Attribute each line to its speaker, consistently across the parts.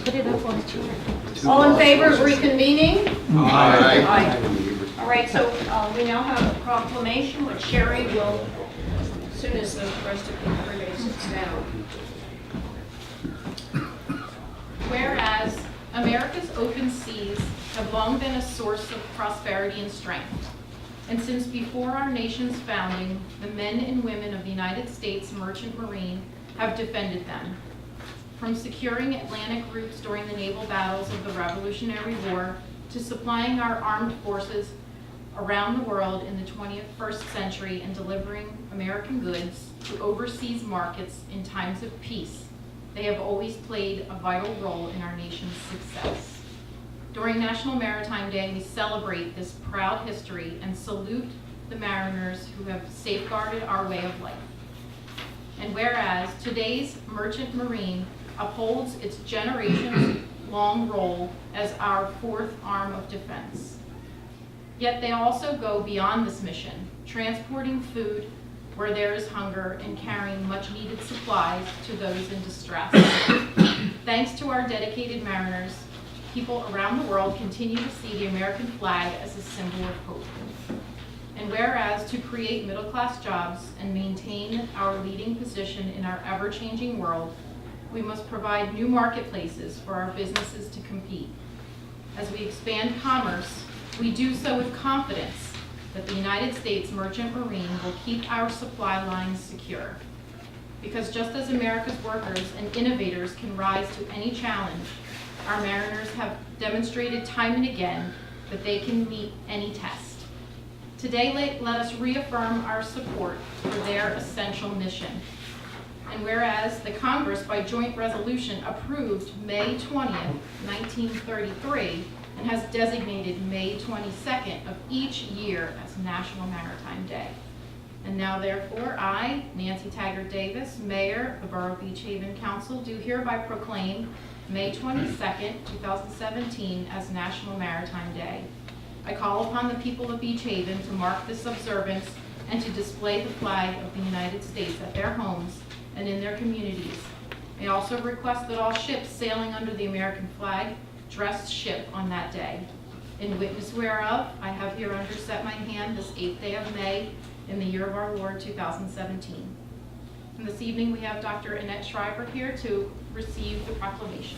Speaker 1: Put it up on the chair.
Speaker 2: All in favor of reconvening?
Speaker 3: Aye.
Speaker 2: Aye. All right, so we now have a proclamation, which Sherry will, as soon as the rest of everybody sits down.
Speaker 4: Whereas America's open seas have long been a source of prosperity and strength. And since before our nation's founding, the men and women of the United States Merchant Marine have defended them. From securing Atlantic routes during the naval battles of the Revolutionary War to supplying our armed forces around the world in the 21st century and delivering American goods to overseas markets in times of peace, they have always played a vital role in our nation's success. During National Maritime Day, we celebrate this proud history and salute the mariners who have safeguarded our way of life. And whereas today's Merchant Marine upholds its generations-long role as our fourth arm of defense, yet they also go beyond this mission, transporting food where there is hunger and carrying much-needed supplies to those in distress. Thanks to our dedicated mariners, people around the world continue to see the American flag as a symbol of hope. And whereas to create middle-class jobs and maintain our leading position in our ever-changing world, we must provide new marketplaces for our businesses to compete. As we expand commerce, we do so with confidence that the United States Merchant Marine will keep our supply lines secure. Because just as America's workers and innovators can rise to any challenge, our mariners have demonstrated time and again that they can meet any test. Today, let us reaffirm our support for their essential mission. And whereas the Congress, by joint resolution, approved May 20th, 1933, and has designated May 22nd of each year as National Maritime Day. And now therefore, I, Nancy Taggart Davis, Mayor of the Borough of Beach Haven Council, do hereby proclaim May 22nd, 2017 as National Maritime Day. I call upon the people of Beach Haven to mark this observance and to display the flag of the United States at their homes and in their communities. I also request that all ships sailing under the American flag dress ship on that day. In witness whereof, I have hereunder set my hand this 8th day of May in the year of our Lord 2017. And this evening we have Dr. Annette Schreiber here to receive the proclamation.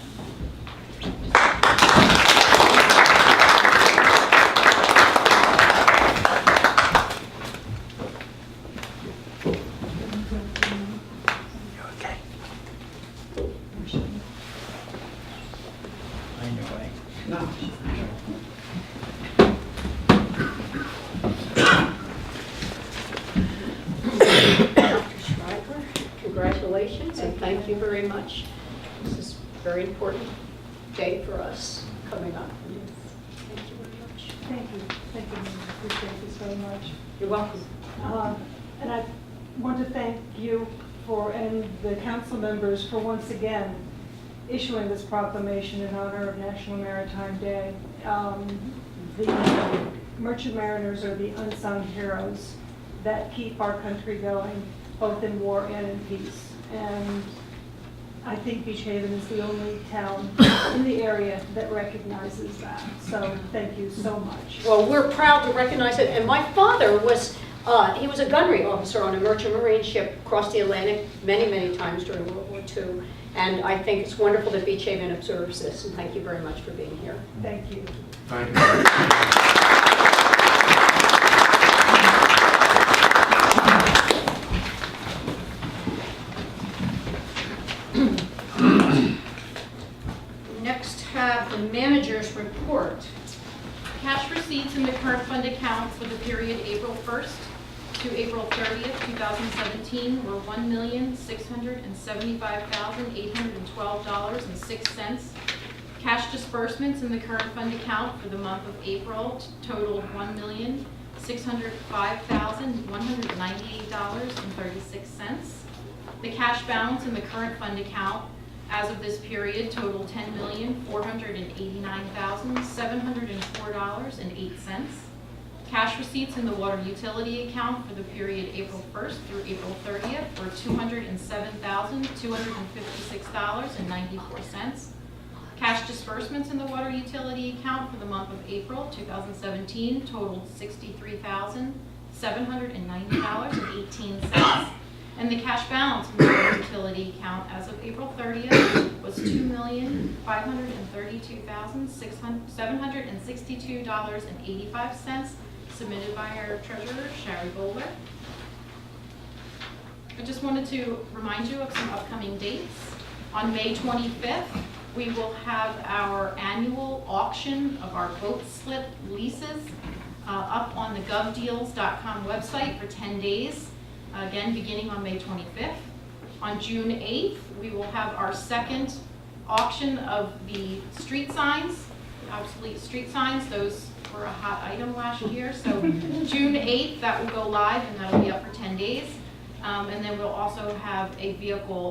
Speaker 2: Congratulations and thank you very much. This is a very important day for us coming up. Thank you very much.
Speaker 5: Thank you. Thank you. I appreciate this very much.
Speaker 2: You're welcome.
Speaker 5: And I want to thank you and the council members for once again issuing this proclamation in honor of National Maritime Day. The merchant mariners are the unsung heroes that keep our country going, both in war and in peace. And I think Beach Haven is the only town in the area that recognizes that. So thank you so much.
Speaker 2: Well, we're proud to recognize it. And my father was, he was a gunnery officer on a merchant marine ship across the Atlantic many, many times during World War II. And I think it's wonderful that Beach Haven observes this. And thank you very much for being here.
Speaker 5: Thank you.
Speaker 3: Thank you.
Speaker 4: Next have the manager's report. Cash receipts in the current fund account for the period April 1st to April 30th, 2017 were $1,675,812.06. Cash disbursements in the current fund account for the month of April totaled $1,605,198.36. The cash balance in the current fund account as of this period totaled $10,489,704.08. Cash receipts in the water utility account for the period April 1st through April 30th were $207,256.94. Cash disbursements in the water utility account for the month of April 2017 totaled $63,790.18. And the cash balance in the water utility account as of April 30th was $2,532,762.85, submitted by our treasurer, Sherry Bowler. I just wanted to remind you of some upcoming dates. On May 25th, we will have our annual auction of our boat slip leases up on the govdeals.com website for 10 days, again beginning on May 25th. On June 8th, we will have our second auction of the street signs, obsolete street signs. Those were a hot item last year. So June 8th, that will go live, and that'll be up for 10 days. And then we'll also have a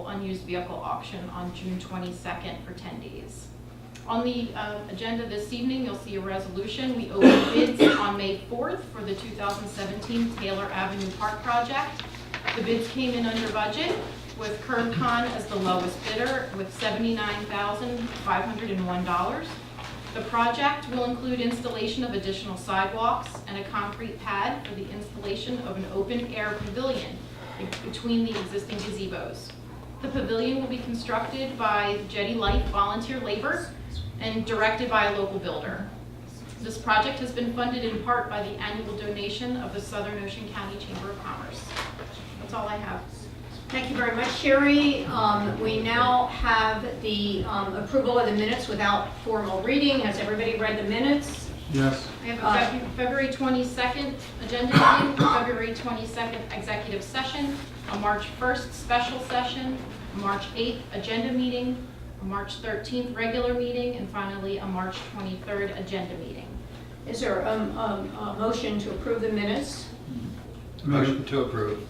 Speaker 4: unused vehicle auction on June 22nd for 10 days. On the agenda this evening, you'll see a resolution. We opened bids on May 4th for the 2017 Taylor Avenue Park project. The bids came in under budget, with CurbCon as the lowest bidder with $79,501. The project will include installation of additional sidewalks and a concrete pad for the installation of an open-air pavilion between the existing gazebos. The pavilion will be constructed by Jetty Life Volunteer Labor and directed by a local builder. This project has been funded in part by the annual donation of the Southern Ocean County Chamber of Commerce. That's all I have.
Speaker 2: Thank you very much, Sherry. We now have the approval of the minutes without formal reading. Has everybody read the minutes?
Speaker 3: Yes.
Speaker 4: I have a February 22nd agenda meeting, February 22nd executive session, a March 1st special session, a March 8th agenda meeting, a March 13th regular meeting, and finally a March 23rd agenda meeting.
Speaker 2: Is there a motion to approve the minutes?
Speaker 3: Motion to approve.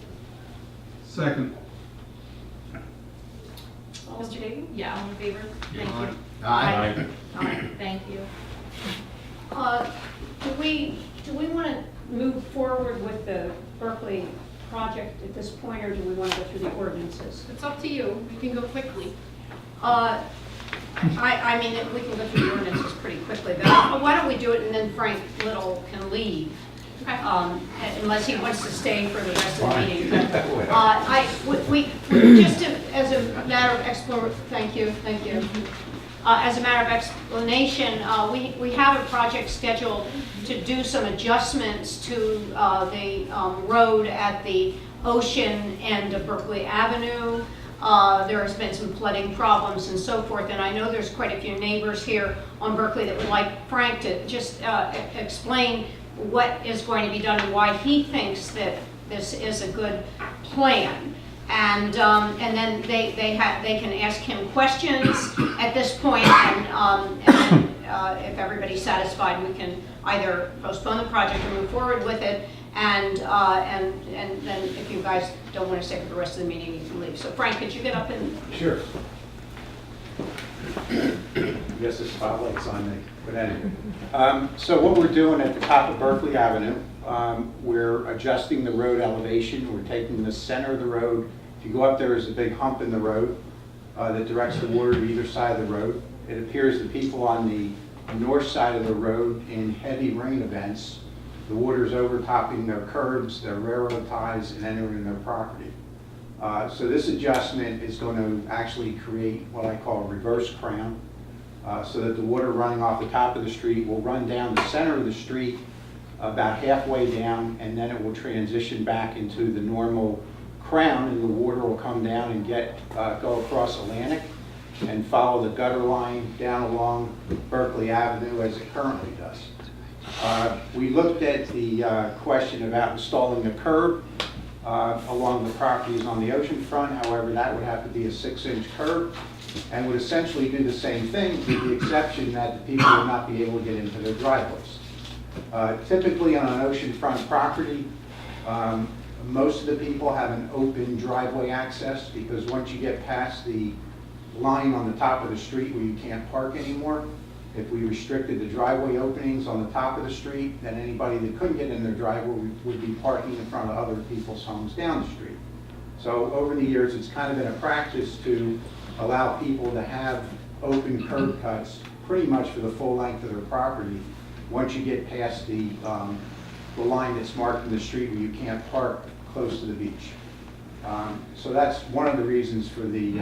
Speaker 3: Second.
Speaker 4: Mr. Dagan? Yeah, all in favor? Thank you.
Speaker 3: Aye.
Speaker 2: Aye.
Speaker 4: Thank you.
Speaker 2: Do we want to move forward with the Berkeley project at this point, or do we want to go through the ordinances?
Speaker 4: It's up to you. You can go quickly.
Speaker 2: I mean, we can go through the ordinances pretty quickly, but why don't we do it and then Frank Little can leave,
Speaker 4: Okay.
Speaker 2: unless he wants to stay for the rest of the meeting. Just as a matter of thank you. As a matter of explanation, we have a project scheduled to do some adjustments to the road at the ocean end of Berkeley Avenue. There has been some flooding problems and so forth, and I know there's quite a few neighbors here on Berkeley that would like Frank to just explain what is going to be done and why he thinks that this is a good plan. And then they can ask him questions at this point, and then, if everybody's satisfied, we can either postpone the project or move forward with it. And then if you guys don't want to stay for the rest of the meeting, you can leave. So Frank, could you get up and?
Speaker 1: Sure. Yes, the spotlight's on me, but anyway. So what we're doing at the top of Berkeley Avenue, we're adjusting the road elevation. We're taking the center of the road. If you go up, there is a big hump in the road that directs the water to either side of the road. It appears the people on the north side of the road in heavy rain events, the water is overtopping their curbs, their railroad ties, and entering their property. So this adjustment is going to actually create what I call a reverse crown, so that the water running off the top of the street will run down the center of the street about halfway down, and then it will transition back into the normal crown, and the water will come down and go across Atlantic and follow the gutter line down along Berkeley Avenue as it currently does. We looked at the question about installing a curb along the properties on the ocean front. However, that would have to be a 6-inch curb and would essentially do the same thing, with the exception that the people would not be able to get into their driveways. Typically on an oceanfront property, most of the people have an open driveway access, because once you get past the line on the top of the street where you can't park anymore, if we restricted the driveway openings on the top of the street, then anybody that couldn't get in their driveway would be parking in front of other people's homes down the street. So over the years, it's kind of been a practice to allow people to have open curb cuts pretty much for the full length of their property, once you get past the line that's marked in the street where you can't park close to the beach. So that's one of the reasons for the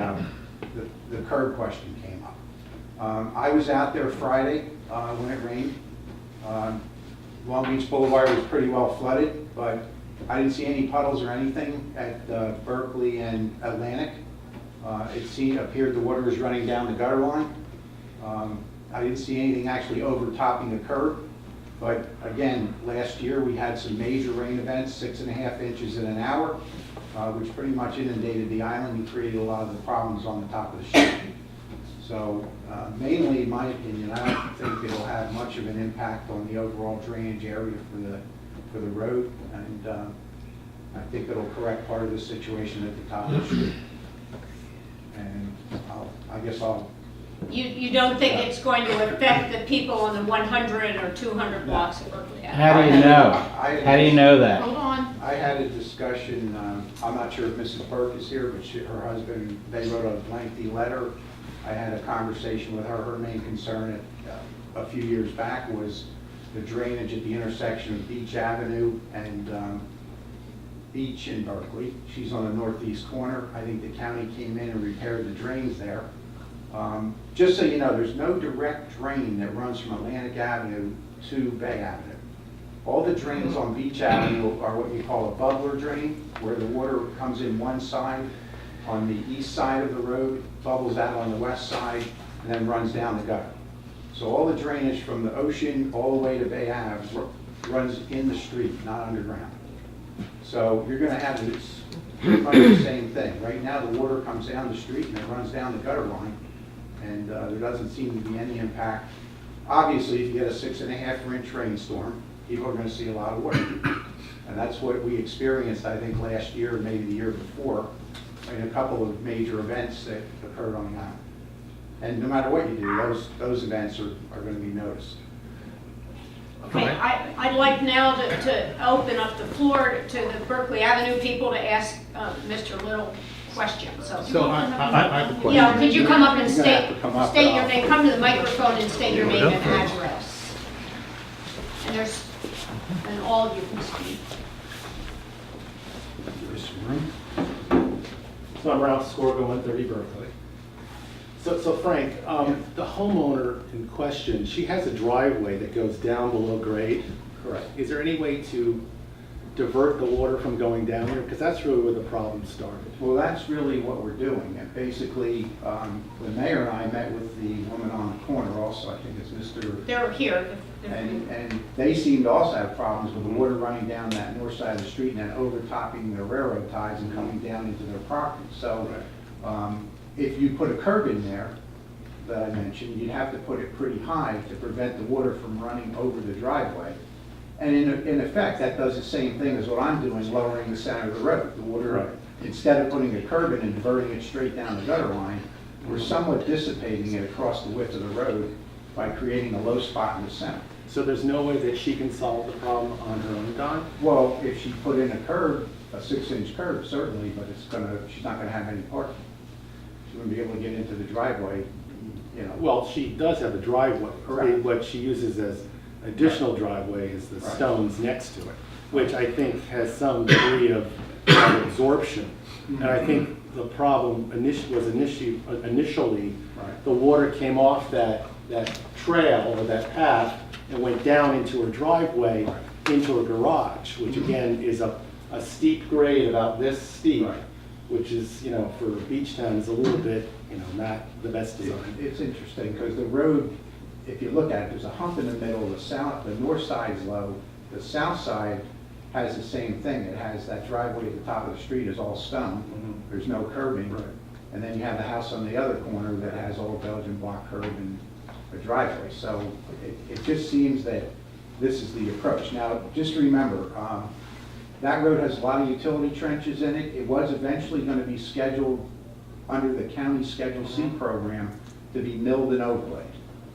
Speaker 1: curb question came up. I was out there Friday when it rained. Long Beach Boulevard was pretty well flooded, but I didn't see any puddles or anything at Berkeley and Atlantic. It appeared the water was running down the gutter line. I didn't see anything actually overtopping the curb. But again, last year we had some major rain events, 6.5 inches in an hour, which pretty much inundated the island and created a lot of the problems on the top of the street. So mainly, in my opinion, I don't think it'll have much of an impact on the overall drainage area for the road, and I think it'll correct part of the situation at the top of the street. And I guess I'll.
Speaker 2: You don't think it's going to affect the people on the 100 or 200 blocks of Berkeley Avenue?
Speaker 6: How do you know? How do you know that?
Speaker 4: Hold on.
Speaker 1: I had a discussion, I'm not sure if Mrs. Burke is here, but her husband, they wrote a lengthy letter. I had a conversation with her. Her main concern a few years back was the drainage at the intersection of Beach Avenue and Beach in Berkeley. She's on the northeast corner. I think the county came in and repaired the drains there. Just so you know, there's no direct drain that runs from Atlantic Avenue to Bay Avenue. All the drains on Beach Avenue are what you call a bubbler drain, where the water comes in one side on the east side of the road, bubbles out on the west side, and then runs down the gutter. So all the drainage from the ocean all the way to Bay Ave runs in the street, not underground. So you're going to have this pretty much the same thing. Right now the water comes down the street and it runs down the gutter line, and there doesn't seem to be any impact. Obviously, if you get a 6.5-inch rainstorm, people are going to see a lot of water. And that's what we experienced, I think, last year, maybe the year before, in a couple of major events that occurred on the island. And no matter what you do, those events are going to be noticed.
Speaker 2: Okay, I'd like now to open up the floor to the Berkeley Avenue people to ask Mr. Little questions.
Speaker 7: So I have a question.
Speaker 2: Yeah, could you come up and
Speaker 1: You're gonna have to come up,
Speaker 2: state your name, come to the microphone and state your name and address. And all of you can speak.
Speaker 7: So I'm Ralph Scorgo, 130 Berkeley. So Frank, the homeowner in question, she has a driveway that goes down below grade.
Speaker 1: Correct.
Speaker 7: Is there any way to divert the water from going down there? Because that's really where the problem started.
Speaker 1: Well, that's really what we're doing. And basically, the mayor and I met with the woman on the corner also, I think it's Mr.
Speaker 2: They're here.
Speaker 1: And they seem to also have problems with the water running down that north side of the street and then overtopping their railroad ties and coming down into their property. So if you put a curb in there that I mentioned, you'd have to put it pretty high to prevent the water from running over the driveway. And in effect, that does the same thing as what I'm doing, lowering the center of the road. The water, instead of putting a curb in and diverting it straight down the gutter line, we're somewhat dissipating it across the width of the road by creating a low spot in the center.
Speaker 7: So there's no way that she can solve the problem on her own dime?
Speaker 1: Well, if she put in a curb, a 6-inch curb, certainly, but she's not gonna have any parking. She wouldn't be able to get into the driveway, you know.
Speaker 7: Well, she does have a driveway.
Speaker 1: Correct.
Speaker 7: What she uses as additional driveway is the
Speaker 1: Right.
Speaker 7: stones next to it, which I think has some degree of absorption. And I think the problem was initially,
Speaker 1: Right.
Speaker 7: the water came off that trail or that path and went down into her driveway, into her garage, which again is a steep grade about this steep,
Speaker 1: Right.
Speaker 7: which is, for Beach Town is a little bit, not the best design.
Speaker 1: It's interesting, because the road, if you look at it, there's a hump in the middle, the north side's low, the south side has the same thing. It has that driveway at the top of the street is all stone, there's no curbing.
Speaker 7: Right.
Speaker 1: And then you have the house on the other corner that has all Belgian block curb and a driveway. So it just seems that this is the approach. Now, just remember, that road has a lot of utility trenches in it. It was eventually going to be scheduled under the county Schedule C program to be milled and overlaid.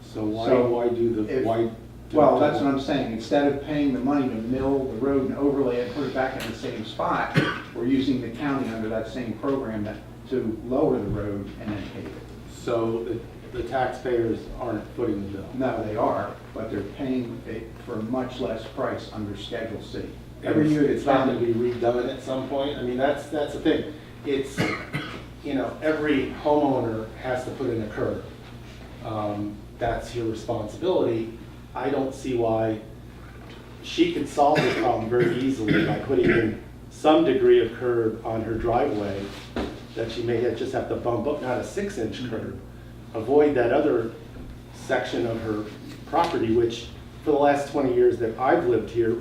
Speaker 7: So why
Speaker 1: if- Well, that's what I'm saying. Instead of paying the money to mill the road and overlay it and put it back in the same spot, we're using the county under that same program to lower the road and then pave it.
Speaker 7: So the taxpayers aren't footing the bill.
Speaker 1: No, they are, but they're paying it for a much less price under Schedule C. Every year
Speaker 7: It's not gonna be redone at some point. I mean, that's the thing. It's, you know, every homeowner has to put in a curb. That's your responsibility. I don't see why she could solve this problem very easily by putting in some degree of curb on her driveway that she may just have to bump up, not a 6-inch curb. Avoid that other section of her property, which for the last 20 years that I've lived here,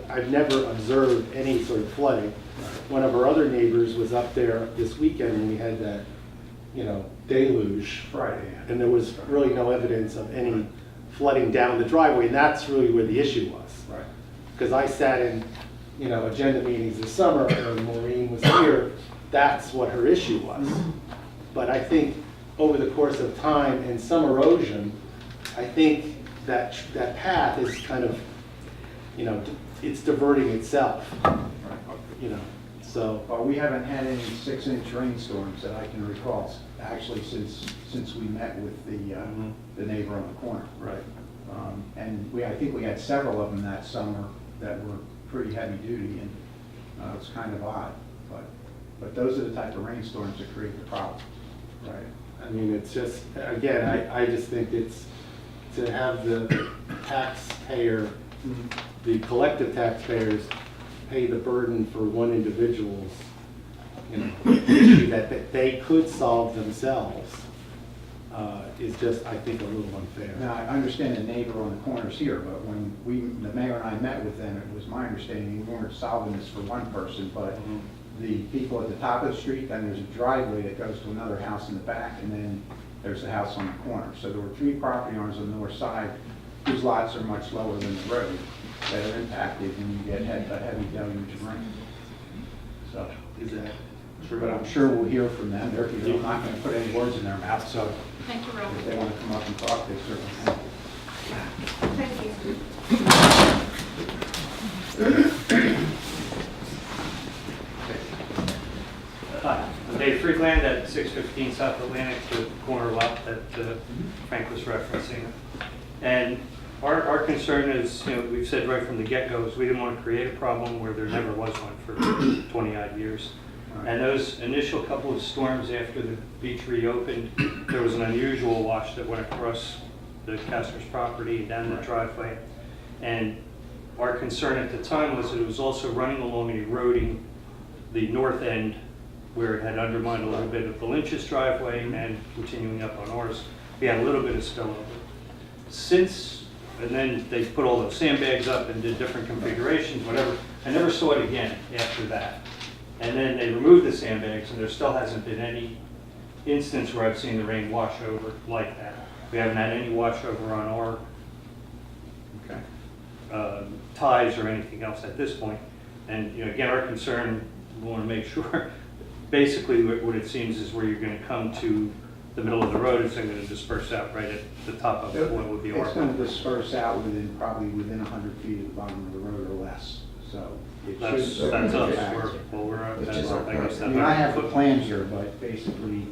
Speaker 7: I've never observed any sort of flooding. One of our other neighbors was up there this weekend and we had that, you know, deluge.
Speaker 1: Friday.
Speaker 7: And there was really no evidence of any flooding down the driveway, and that's really where the issue was.
Speaker 1: Right.
Speaker 7: Because I sat in, you know, agenda meetings this summer, and Maureen was here, that's what her issue was. But I think over the course of time and some erosion, I think that that path is kind of, you know, it's diverting itself, you know, so.
Speaker 1: Well, we haven't had any 6-inch rainstorms that I can recall, actually, since we met with the neighbor on the corner.
Speaker 7: Right.
Speaker 1: And I think we had several of them that summer that were pretty heavy duty, and it's kind of odd. But those are the type of rainstorms that create the problem.
Speaker 7: Right. I mean, it's just, again, I just think it's to have the taxpayer, the collective taxpayers pay the burden for one individual's, you know, issue that they could solve themselves, is just, I think, a little unfair.
Speaker 1: Now, I understand the neighbor on the corner's here, but when the mayor and I met with them, it was my understanding we weren't solving this for one person, but the people at the top of the street, then there's a driveway that goes to another house in the back, and then there's a house on the corner. So there were 3 property owners on the north side whose lots are much lower than the road that are impacted when you get a heavy deluge of rain. So,
Speaker 7: Is that true?
Speaker 1: but I'm sure we'll hear from them. I'm not going to put any words in their mouth, so
Speaker 4: Thank you,
Speaker 1: if they
Speaker 4: Ralph.
Speaker 1: want to come up and talk, they certainly can.
Speaker 5: Thank you.
Speaker 8: Hi, I'm Dave Freeland at 615 South Atlantic, the corner lot that Frank was referencing. And our concern is, you know, we've said right from the get-go, is we didn't want to create a problem where there never was one for 20-odd years. And those initial couple of storms after the beach reopened, there was an unusual wash that went across the Kastner's property and down the driveway. And our concern at the time was that it was also running along and eroding the north end where it had undermined a little bit of the Lynch's driveway and continuing up on ours. We had a little bit of spillover. And then they put all those sandbags up and did different configurations, whatever. I never saw it again after that. And then they removed the sandbags, and there still hasn't been any instance where I've seen the rain wash over like that. We haven't had any wash over on our ties or anything else at this point. And, you know, again, our concern, we want to make sure, basically what it seems is where you're going to come to the middle of the road, it's going to disperse out right at the top of what would be our.
Speaker 1: It's going to disperse out probably within 100 feet of the bottom of the road or less, so.
Speaker 8: That's us, that's our biggest.
Speaker 1: I mean, I have the plans here, but basically,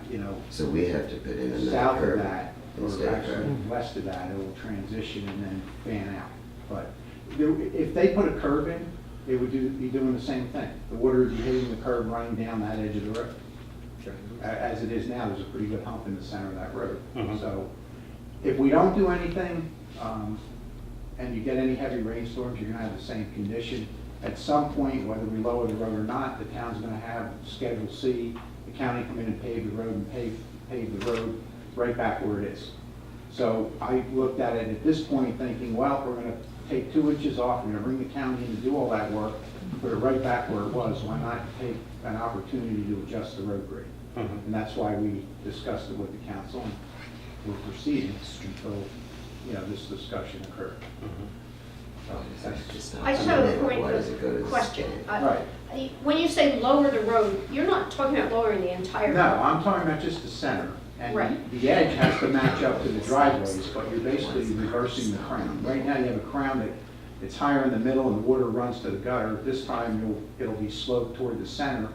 Speaker 1: you know,
Speaker 9: So we have to put in another
Speaker 1: south of
Speaker 9: curb
Speaker 1: that,
Speaker 9: instead
Speaker 1: or
Speaker 9: of
Speaker 1: actually
Speaker 9: curb.
Speaker 1: west of that, it will transition and then fan out. But if they put a curb in, it would be doing the same thing. The water would be hitting the curb running down that edge of the road. As it is now, there's a pretty good hump in the center of that road.
Speaker 8: Mhm.
Speaker 1: So if we don't do anything, and you get any heavy rainstorms, you're gonna have the same condition. At some point, whether we lower the road or not, the town's gonna have Schedule C, the county come in and pave the road and pave the road right back where it is. So I looked at it at this point thinking, well, we're gonna take 2 inches off, we're gonna bring the county in to do all that work, put it right back where it was. Why not take an opportunity to adjust the road grade?
Speaker 8: Mhm.
Speaker 1: And that's why we discussed it with the council, and we're proceeding until, you know, this discussion occurred. So that's-
Speaker 2: I just have a point
Speaker 9: Why does it go to
Speaker 2: of
Speaker 9: the
Speaker 2: question.
Speaker 9: state?
Speaker 1: Right.
Speaker 2: When you say lower the road, you're not talking about lowering the entire.
Speaker 1: No, I'm talking about just the center. And
Speaker 2: Right.
Speaker 1: the edge has to match up to the driveways, but you're basically reversing the crown. Right now, you have a crown that it's higher in the middle and the water runs to the gutter. This time, it'll be sloped toward the center.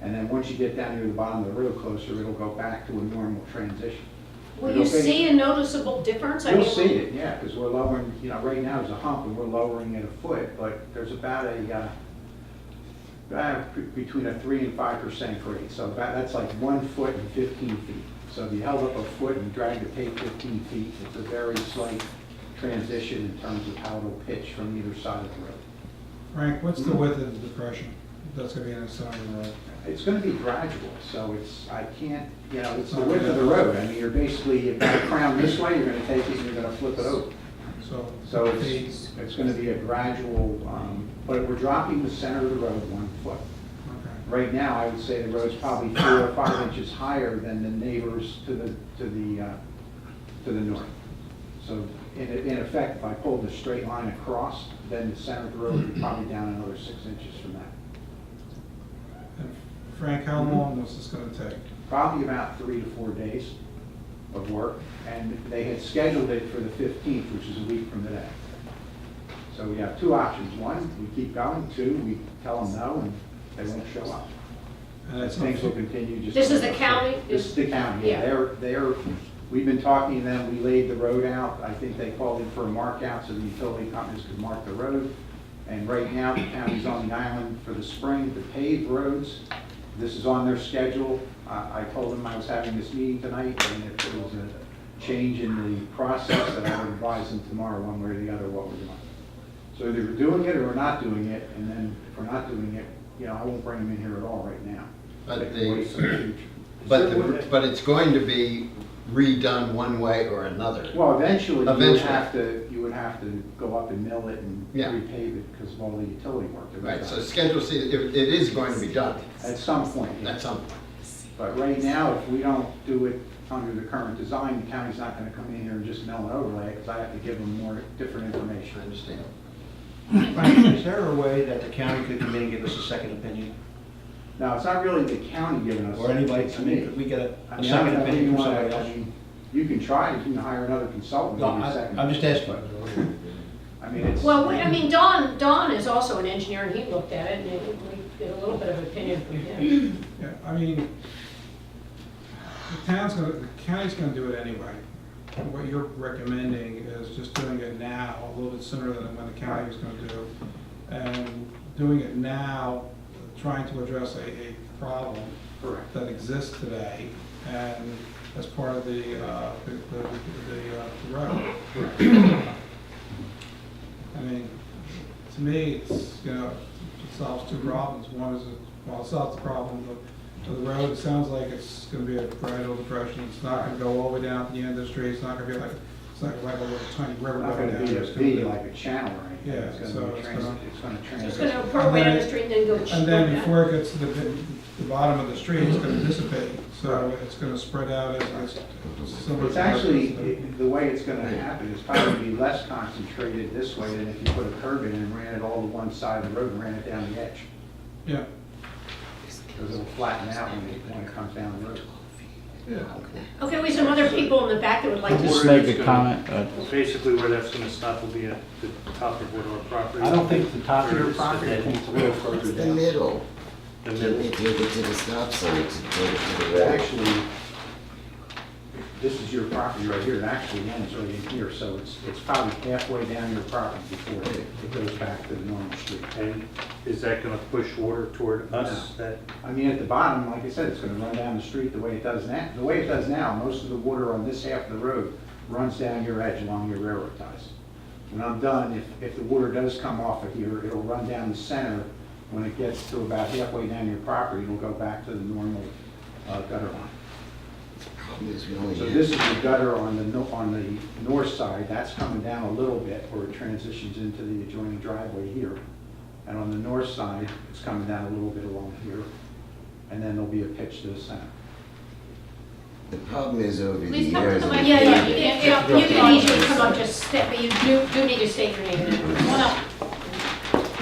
Speaker 1: And then once you get down near the bottom of the road closer, it'll go back to a normal transition.
Speaker 2: Will you see a noticeable difference? I
Speaker 1: You'll
Speaker 2: mean,
Speaker 1: see it, yeah, because we're lowering, right now there's a hump and we're lowering it a foot, but there's about between a 3 and 5% grade. So that's like 1 foot and 15 feet. So if you held up a foot and dragged the tape 15 feet, it's a very slight transition in terms of how it'll pitch from either side of the road.
Speaker 3: Frank, what's the width of the depression that's gonna be in the center of the road?
Speaker 1: It's gonna be gradual, so I can't, it's the width of the road. I mean, you're basically, if you crown this way, you're gonna take it and you're gonna flip it over. So it's gonna be a gradual, but we're dropping the center of the road 1 foot.
Speaker 3: Okay.
Speaker 1: Right now, I would say the road's probably 4 or 5 inches higher than the neighbors to the north. So in effect, if I pulled a straight line across, then the center of the road would be probably down another 6 inches from that.
Speaker 3: And Frank, how long is this gonna take?
Speaker 1: Probably about 3 to 4 days of work, and they had scheduled it for the 15th, which is a week from today. So we have 2 options. 1, we keep going. 2, we tell them no, and they won't show up.
Speaker 3: And it's
Speaker 1: Things will continue just.
Speaker 2: This is the county?
Speaker 1: This is the county, yeah.
Speaker 2: Yeah.
Speaker 1: We've been talking to them, we laid the road out. I think they called in for a mark out so the utility companies could mark the road. And right now, the county's on the island for the spring, the paved roads. This is on their schedule. I told them I was having this meeting tonight, and if there was a change in the process, that I would advise them tomorrow, one way or the other, what we're doing. So either we're doing it or we're not doing it, and then if we're not doing it, I won't bring them in here at all right now.
Speaker 9: But
Speaker 1: They can wait till the future.
Speaker 9: But it's going to be redone one way or another.
Speaker 1: Well, eventually,
Speaker 9: Eventually.
Speaker 1: you would have to go up and mill it and
Speaker 9: Yeah.
Speaker 1: repave it because of all the utility work. that we've
Speaker 9: Right,
Speaker 1: done.
Speaker 9: so Schedule C, it is going to be done
Speaker 1: At some point,
Speaker 9: at
Speaker 1: yes.
Speaker 9: some point.
Speaker 1: But right now, if we don't do it under the current design, the county's not gonna come in here and just mill and overlay it, because I have to give them more different
Speaker 9: I
Speaker 1: information.
Speaker 9: understand.
Speaker 10: Frank, is there a way that the county could come in and give us a second opinion?
Speaker 1: Now, it's not really the county giving us.
Speaker 10: Or anybody,
Speaker 1: it's
Speaker 10: I mean,
Speaker 1: me.
Speaker 10: could we get
Speaker 1: I
Speaker 10: a
Speaker 1: mean, I
Speaker 10: second
Speaker 1: don't know who
Speaker 10: opinion
Speaker 1: you
Speaker 10: from
Speaker 1: want
Speaker 10: somebody
Speaker 1: to,
Speaker 10: else?
Speaker 1: you can try, you can hire another consultant,
Speaker 10: No,
Speaker 1: give you a second.
Speaker 10: I'm just asking.
Speaker 1: I mean, it's.
Speaker 2: Well, I mean, Don is also an engineer, and he looked at it, and we get a little bit of opinion from him.
Speaker 3: Yeah, I mean, the county's gonna do it anyway. What you're recommending is just doing it now, a little bit sooner than when the county was gonna do. And doing it now, trying to address a problem
Speaker 1: Correct.
Speaker 3: that exists today, and as part of the road. I mean, to me, it's, it solves 2 problems. One is, it solves the problem of the road. It sounds like it's gonna be a gradual depression. It's not gonna go all the way down to the end of the street. It's not gonna be like a little tiny river
Speaker 1: Not
Speaker 3: going
Speaker 1: gonna
Speaker 3: down.
Speaker 1: be
Speaker 3: It's
Speaker 1: a
Speaker 3: gonna
Speaker 1: B
Speaker 3: be-
Speaker 1: like a channel or anything.
Speaker 3: Yeah,
Speaker 1: It's
Speaker 3: so
Speaker 1: gonna be
Speaker 3: it's
Speaker 1: it's
Speaker 3: gonna-
Speaker 1: gonna
Speaker 2: It's
Speaker 1: transition.
Speaker 2: gonna pour way down the street and then go.
Speaker 3: And then before it gets to the bottom of the street, it's gonna dissipate. So it's gonna spread out as similar.
Speaker 1: It's actually, the way it's gonna happen is probably be less concentrated this way than if you put a curb in and ran it all to one side of the road and ran it down the edge.
Speaker 3: Yeah.
Speaker 1: Because it'll flatten out when it comes down the road.
Speaker 2: Okay, we have some other people in the back that would like to.
Speaker 6: Just
Speaker 8: Where
Speaker 6: make
Speaker 8: it's
Speaker 6: a
Speaker 8: gonna-
Speaker 6: comment.
Speaker 8: Basically, where that's gonna stop will be at the top of Woodward property.
Speaker 1: I don't think the top of
Speaker 8: Or
Speaker 1: your
Speaker 8: it's
Speaker 1: property, I
Speaker 8: the-
Speaker 1: think it's a little further
Speaker 9: The
Speaker 1: down.
Speaker 9: middle.
Speaker 8: The
Speaker 9: Can
Speaker 8: middle.
Speaker 9: they take it to the stop sign to take it to the road?
Speaker 1: Actually, this is your property right here, it actually ends right in here, so it's probably halfway down your property before it goes back to the normal street.
Speaker 8: And is that gonna push water toward us? That
Speaker 1: I mean, at the bottom, like I said, it's gonna run down the street the way it does now. The way it does now, most of the water on this half of the road runs down your edge along your railroad ties. When I'm done, if the water does come off of here, it'll run down the center. When it gets to about halfway down your property, it'll go back to the normal gutter line.
Speaker 9: Problem is we only
Speaker 1: So
Speaker 9: have-
Speaker 1: this is the gutter on the north side, that's coming down a little bit where it transitions into the adjoining driveway here. And on the north side, it's coming down a little bit along here, and then there'll be a pitch to the center.
Speaker 9: The problem is over the
Speaker 4: Please come to
Speaker 9: years.
Speaker 4: the
Speaker 9: of-
Speaker 4: mic.
Speaker 2: Yeah, you can easily come up, just step, but you do need to state your name and address.
Speaker 4: Come on up.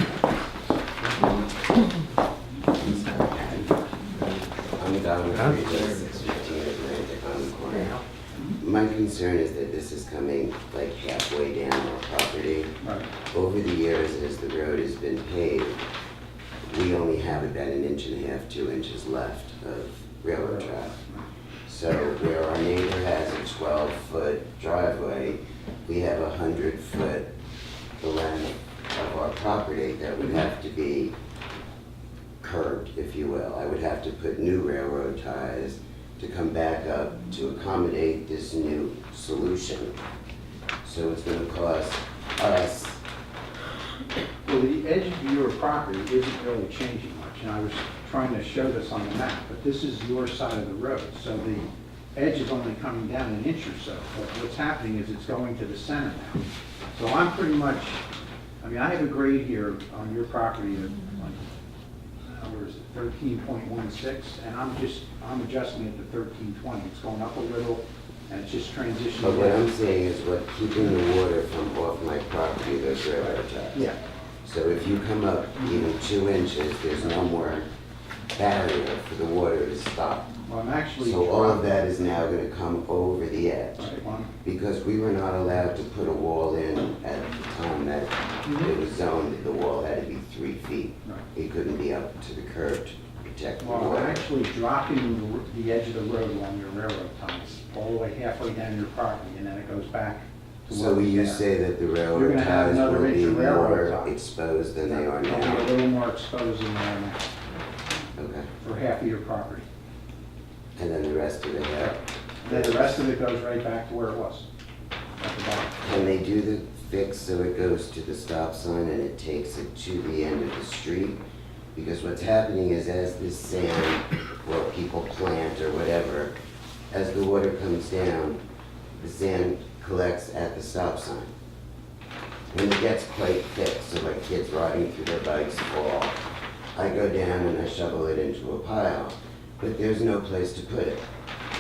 Speaker 9: I'm down with 615 Atlantic on the corner. My concern is that this is coming like halfway down our property.
Speaker 1: Right.
Speaker 9: Over the years, as the road has been paved, we only have about 1.5 inches, 2 inches left of railroad track. So where our neighbor has a 12-foot driveway, we have a 100-foot length of our property that would have to be curbed, if you will. I would have to put new railroad ties to come back up to accommodate this new solution. So it's gonna cost us,
Speaker 1: Well, the edge of your property isn't really changing much, and I was trying to show this on the map, but this is your side of the road, so the edge is only coming down an inch or so, but what's happening is it's going to the center now. So I'm pretty much, I mean, I have a grade here on your property of, like, where is it, 13.16, and I'm adjusting it to 13.20. It's going up a little, and it's just transitioning.
Speaker 9: but what I'm saying is what keeping the water from off my property, those railroad ties.
Speaker 1: Yeah,
Speaker 9: So if you come up even 2 inches, there's no more barrier for the water to stop.
Speaker 1: well, I'm actually.
Speaker 9: So all of that is now gonna come over the edge.
Speaker 1: Right, well,
Speaker 9: Because we were not allowed to put a wall in at the time that it was zoned, the wall had to be 3 feet.
Speaker 1: Right.
Speaker 9: It couldn't be up to the curb to protect the
Speaker 1: Well, I'm
Speaker 9: water.
Speaker 1: actually dropping the edge of the road along your railroad ties, all the way halfway down your property, and then it goes back to where
Speaker 9: So
Speaker 1: we
Speaker 9: you
Speaker 1: stand.
Speaker 9: say that the
Speaker 1: You're
Speaker 9: railroad
Speaker 1: gonna have
Speaker 9: ties
Speaker 1: another
Speaker 9: will
Speaker 1: inch
Speaker 9: be
Speaker 1: of railroad
Speaker 9: more
Speaker 1: ties.
Speaker 9: exposed than they are
Speaker 1: They'll be a
Speaker 9: now?
Speaker 1: little more exposed than they are now,
Speaker 9: Okay.
Speaker 1: for half of your property.
Speaker 9: And then the rest of it,
Speaker 1: Then the rest of it goes right back to where it was, at the bottom.
Speaker 9: can they do the fix so it goes to the stop sign and it takes it to the end of the street? Because what's happening is as this sand, or people plant or whatever, as the water comes down, the sand collects at the stop sign. When it gets quite thick, so like kids riding through their bikes fall, I go down and I shovel it into a pile, but there's no place to put it.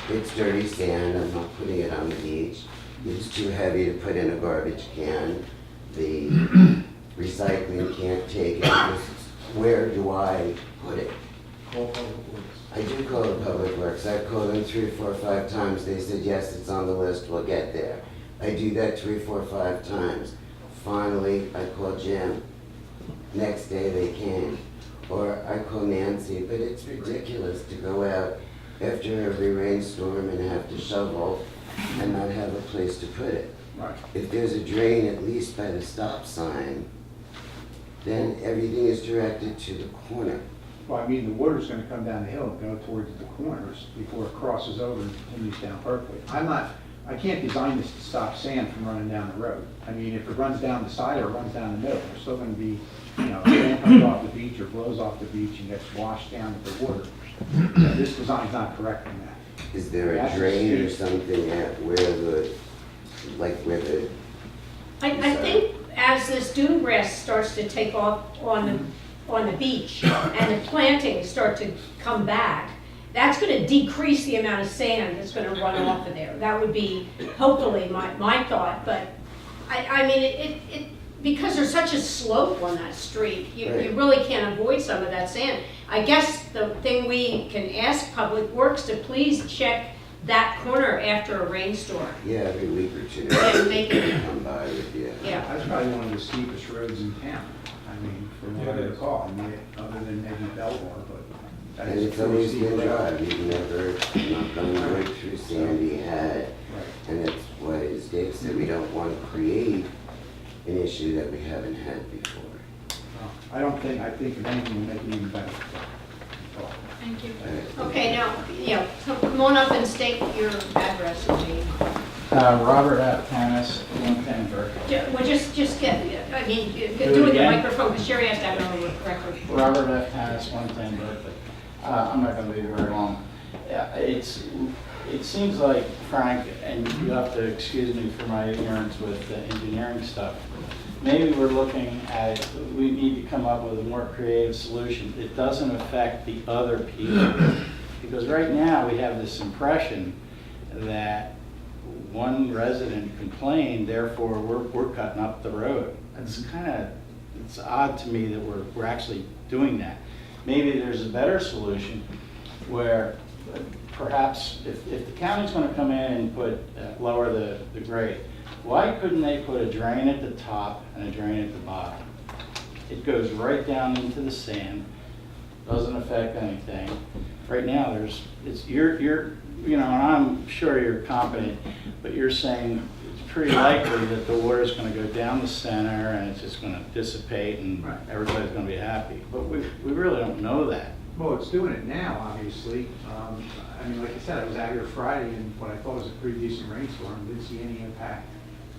Speaker 9: It's dirty sand, I'm not putting it on the beach. It's too heavy to put in a garbage can. The recycling can't take it. Where do I put it?
Speaker 3: Call Public Works.
Speaker 9: I do call the Public Works. I've called them 3, 4, 5 times. They said, yes, it's on the list, we'll get there. I do that 3, 4, 5 times. Finally, I call Jim. Next day they came. Or I call Nancy, but it's ridiculous to go out after every rainstorm and have to shovel and not have a place to put it.
Speaker 1: Right.
Speaker 9: If there's a drain at least by the stop sign, then everything is directed to the corner.
Speaker 1: Well, I mean, the water's gonna come down the hill and go towards the corners before it crosses over and continues down Berkeley. I can't design this to stop sand from running down the road. I mean, if it runs down the side or it runs down the middle, there's still gonna be, sand comes off the beach or blows off the beach and gets washed down with the water. This design's not correcting that.
Speaker 9: Is there a
Speaker 1: That's
Speaker 9: drain or
Speaker 1: huge.
Speaker 9: something at where the, where the,
Speaker 2: I think as this dune grass starts to take off on the beach and the plantings start to come back, that's gonna decrease the amount of sand that's gonna run off of there. That would be hopefully my thought, but I mean, it because there's such a slope on that street, you
Speaker 9: Right.
Speaker 2: really can't avoid some of that sand. I guess the thing we can ask Public Works to please check that corner after a rainstorm.
Speaker 9: yeah, every week or two?
Speaker 2: Yeah, make it-
Speaker 9: Come by with you.
Speaker 2: Yeah.
Speaker 1: That's probably one of the steepest roads in town. I mean, from what I
Speaker 3: Yeah, it is.
Speaker 1: recall, I mean, other than maybe Belmore, but that
Speaker 9: And
Speaker 1: is a
Speaker 9: it's
Speaker 1: pretty
Speaker 9: always
Speaker 1: steep
Speaker 9: been dry,
Speaker 1: road.
Speaker 9: we've never, not gone right through Sandy Head.
Speaker 1: Right.
Speaker 9: And that's why, as Dave said, we don't want to create an issue that we haven't had before.
Speaker 1: I don't think, I think if anything, will make it even better.
Speaker 4: Thank you.
Speaker 2: Okay, now, come on up and state your address and name.
Speaker 6: Robert F. Tanis, 110 Berkeley.
Speaker 2: Well, just get, I mean, do it
Speaker 6: it
Speaker 2: in the
Speaker 6: again?
Speaker 2: microphone, because Sherry has to have it on the record.
Speaker 6: Robert F. Tanis, 110 Berkeley. I'm not going to be very long. It seems like, Frank, and you have to excuse me for my ignorance with the engineering stuff, maybe we're looking at, we need to come up with a more creative solution. It doesn't affect the other people. Because right now, we have this impression that one resident complained, therefore we're cutting up the road. It's kind of, it's odd to me that we're actually doing that. Maybe there's a better solution where perhaps if the county's going to come in and put, lower the grade, why couldn't they put a drain at the top and a drain at the bottom? It goes right down into the sand, doesn't affect anything. Right now, you know, and I'm sure you're competent, but you're saying it's pretty likely that the water's gonna go down the center and it's just gonna dissipate and
Speaker 1: Right.
Speaker 6: everybody's gonna be happy. But we really don't know that.
Speaker 1: Well, it's doing it now, obviously. I mean, like I said, I was out here Friday and what I thought was a pretty decent rainstorm, didn't see any impact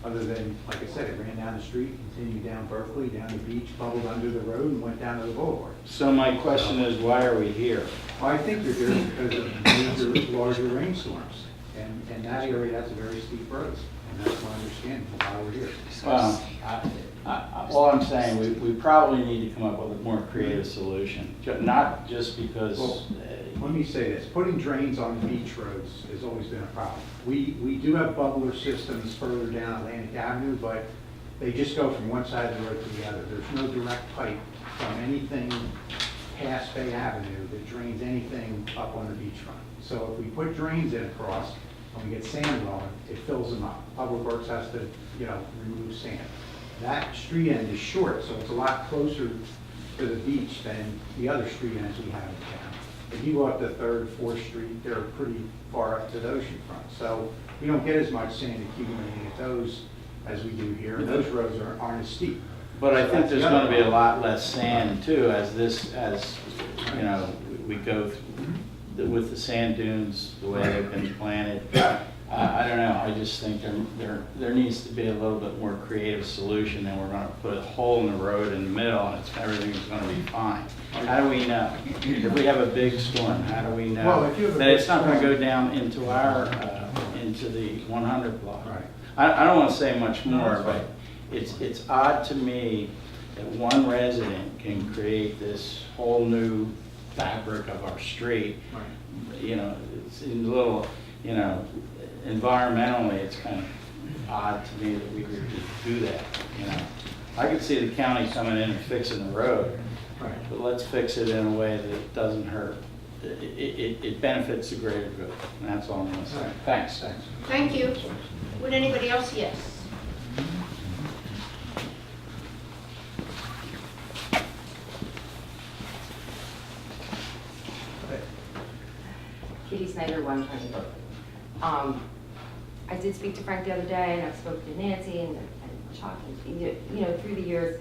Speaker 1: other than, like I said, it ran down the street, continued down Berkeley, down the beach, bubbled under the road and went down to the boulevard.
Speaker 6: So my question is, why are we here?
Speaker 1: Well, I think you're here because of major, larger rainstorms. And that area, that's a very steep road. And that's my understanding of why we're here.
Speaker 6: Well, all I'm saying, we probably need to come up with a more creative solution, not just because.
Speaker 1: Well, let me say this, putting drains on beach roads has always been a problem. We do have bubbler systems further down Atlantic Avenue, but they just go from one side of the road to the other. There's no direct pipe from anything past Bay Avenue that drains anything up on the beachfront. So if we put drains in across and we get sand rolling, it fills them up. Public Works has to, remove sand. That street end is short, so it's a lot closer to the beach than the other street ends we have in town. If you go up to 3rd, 4th Street, they're pretty far up to the ocean front. So we don't get as much sand accumulating at those as we do here. And those roads aren't as steep.
Speaker 6: But I
Speaker 1: So
Speaker 6: think
Speaker 1: that's
Speaker 6: there's
Speaker 1: the other
Speaker 6: gonna be a
Speaker 1: problem.
Speaker 6: lot less sand too, we go with the sand dunes, the way they've been planted. I don't know, I just think there needs to be a little bit more creative solution than we're gonna put a hole in the road in the middle and everything's gonna be fine. How do we know? If we have a big storm, how do we
Speaker 1: Well,
Speaker 6: know
Speaker 1: if you have a
Speaker 6: that
Speaker 1: big
Speaker 6: it's not gonna
Speaker 1: storm-
Speaker 6: go down into our, into the 100 block?
Speaker 1: Right.
Speaker 6: I don't wanna say much
Speaker 1: No,
Speaker 6: more,
Speaker 1: that's
Speaker 6: but
Speaker 1: fine.
Speaker 6: it's odd to me that one resident can create this whole new fabric of our street.
Speaker 1: Right.
Speaker 6: You know, it's a little, environmentally, it's kind of odd to me that we would do that, I could see the county coming in and fixing the road,
Speaker 1: Right.
Speaker 6: but let's fix it in a way that doesn't hurt. It benefits the greater good, and that's all I'm gonna say.
Speaker 1: Right.
Speaker 6: Thanks.
Speaker 1: Thanks.
Speaker 2: Thank you. Would anybody else? Yes.
Speaker 11: Kitty Snyder, 120 Berkeley. I did speak to Frank the other day, and I've spoken to Nancy and Chuck, and, through the years.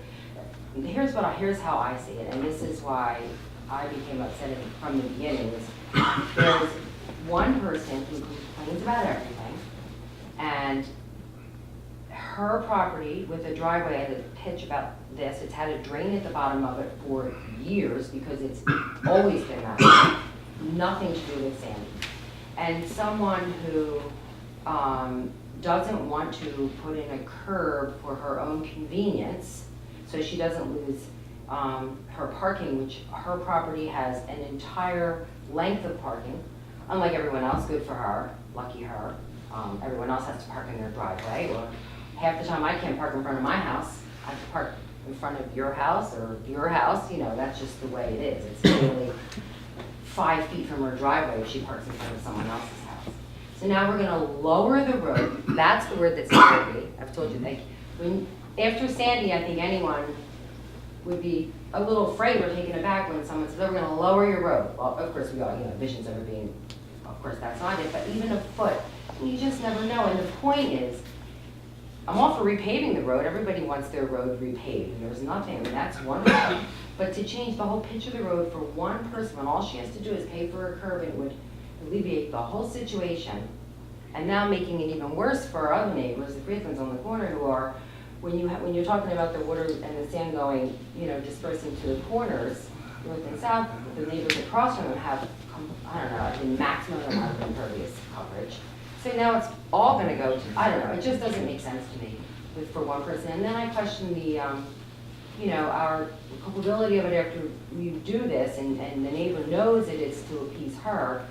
Speaker 11: Here's how I see it, and this is why I became upset from the beginning. There's one person who complains about everything, and her property with a driveway, I had to pitch about this, it's had a drain at the bottom of it for years because it's always been that way. Nothing to do with Sandy. And someone who doesn't want to put in a curb for her own convenience, so she doesn't lose her parking, which her property has an entire length of parking, unlike everyone else, good for her, lucky her. Everyone else has to park in their driveway, or half the time I can't park in front of my house. I have to park in front of your house or your house, that's just the way it is. It's literally 5 feet from her driveway if she parks in front of someone else's house. So now we're gonna lower the road. That's the word that scared me. I've told you, after Sandy, I think anyone would be a little afraid or taken aback when someone says, oh, we're gonna lower your road. Well, of course, we all, visions of it being, of course, that's not it, but even a foot, you just never know. And the point is, I'm all for repaving the road. Everybody wants their road repaved, and there's nothing, that's wonderful. But to change the whole pitch of the road for one person, when all she has to do is pay for a curb, it would alleviate the whole situation. And now making it even worse for our other neighbors, the Friedlands on the corner, who are, when you're talking about the water and the sand going, dispersing to the corners, north and south, the neighbors across from them have, the maximum amount of impervious coverage. So now it's all gonna go to, I don't know, it just doesn't make sense to me for one person. And then I question the, our culpability of it after you do this and the neighbor knows that it's to appease her.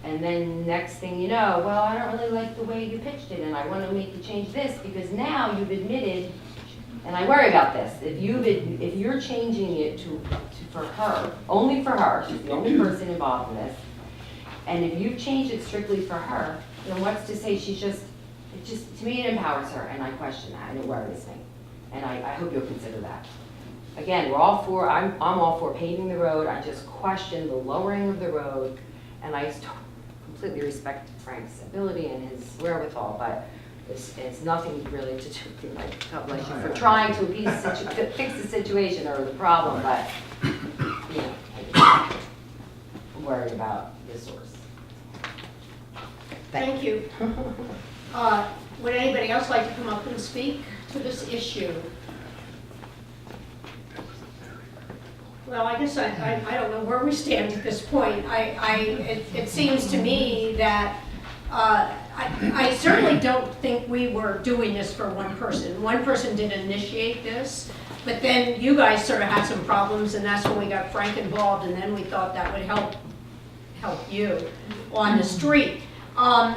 Speaker 11: And then next thing you know, well, I don't really like the way you pitched it and I want to make you change this because now you've admitted, and I worry about this, if you're changing it for her, only for her, she's the only person involved in this, and if you've changed it strictly for her, then what's to say to me it empowers her, and I question that, and it worries me. And I hope you'll consider that. Again, I'm all for paving the road, I just question the lowering of the road, and I completely respect Frank's ability and his wherewithal, but it's nothing really to do with like God bless you for trying to fix the situation or the problem, but you know, I'm worried about the source.
Speaker 2: Thank you. Would anybody else like to come up and speak to this issue? Well, I guess I don't know where we stand at this point. It seems to me that I certainly don't think we were doing this for one person. One person did initiate this, but then you guys sort of had some problems, and that's when we got Frank involved, and then we thought that would help you on the street. I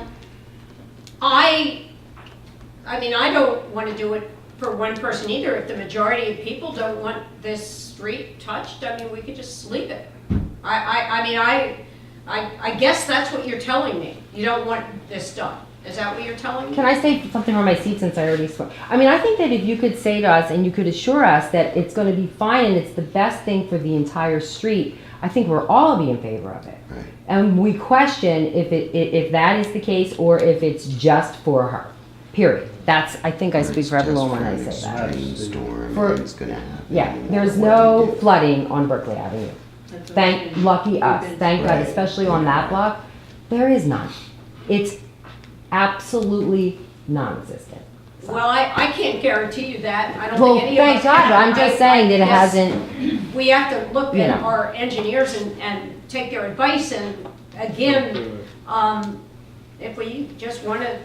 Speaker 2: mean, I don't want to do it for one person either. If the majority of people don't want this street touched, I mean, we could just leave it. I guess that's what you're telling me. You don't want this done. Is that what you're telling me?
Speaker 11: Can I say something on my seat since I already spoke? I mean, I think that if you could say to us and you could assure us that it's going to be fine and it's the best thing for the entire street, I think we're all be in favor of it.
Speaker 9: Right.
Speaker 11: And we question if that is the case or if it's just for her. Period. I think I speak for everyone when I say that.
Speaker 9: Storm,
Speaker 11: For-
Speaker 9: it's gonna happen.
Speaker 11: Yeah, there's no flooding on Berkeley Avenue. Thank lucky us. Thank God,
Speaker 9: Right.
Speaker 11: especially on that block. There is none. It's absolutely non-existent.
Speaker 2: Well, I can't guarantee you that. I don't
Speaker 11: Well,
Speaker 2: think any of us
Speaker 11: thank God,
Speaker 2: can.
Speaker 11: but I'm just saying that it
Speaker 2: guess
Speaker 11: hasn't,
Speaker 2: We have to look
Speaker 11: You
Speaker 2: at
Speaker 11: know.
Speaker 2: our engineers and take their advice, and again, if we just want to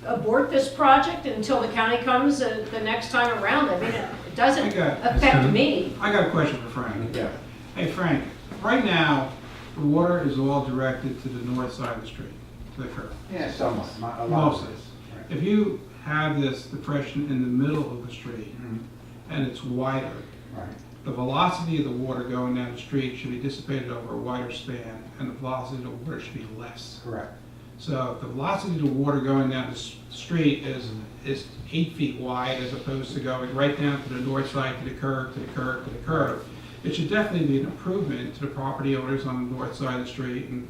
Speaker 2: abort this project until the county comes the next time around, I mean, it doesn't affect me.
Speaker 3: I got a question for Frank.
Speaker 1: Yeah.
Speaker 3: Hey Frank, right now, the water is all directed to the north side of the street, to the curb.
Speaker 1: Yeah, somewhat, a lot of
Speaker 3: Mostly.
Speaker 1: this. Right.
Speaker 3: If you have this depression in the middle of the street
Speaker 1: Mhm.
Speaker 3: and it's wider,
Speaker 1: Right.
Speaker 3: the velocity of the water going down the street should be dissipated over a wider span, and the velocity of the water should be less.
Speaker 1: Correct.
Speaker 3: So if the velocity of the water going down the street is 8 feet wide as opposed to going right down to the north side, to the curb, to the curb, to the curb, it should definitely be an improvement to the property owners on the north side of the street. And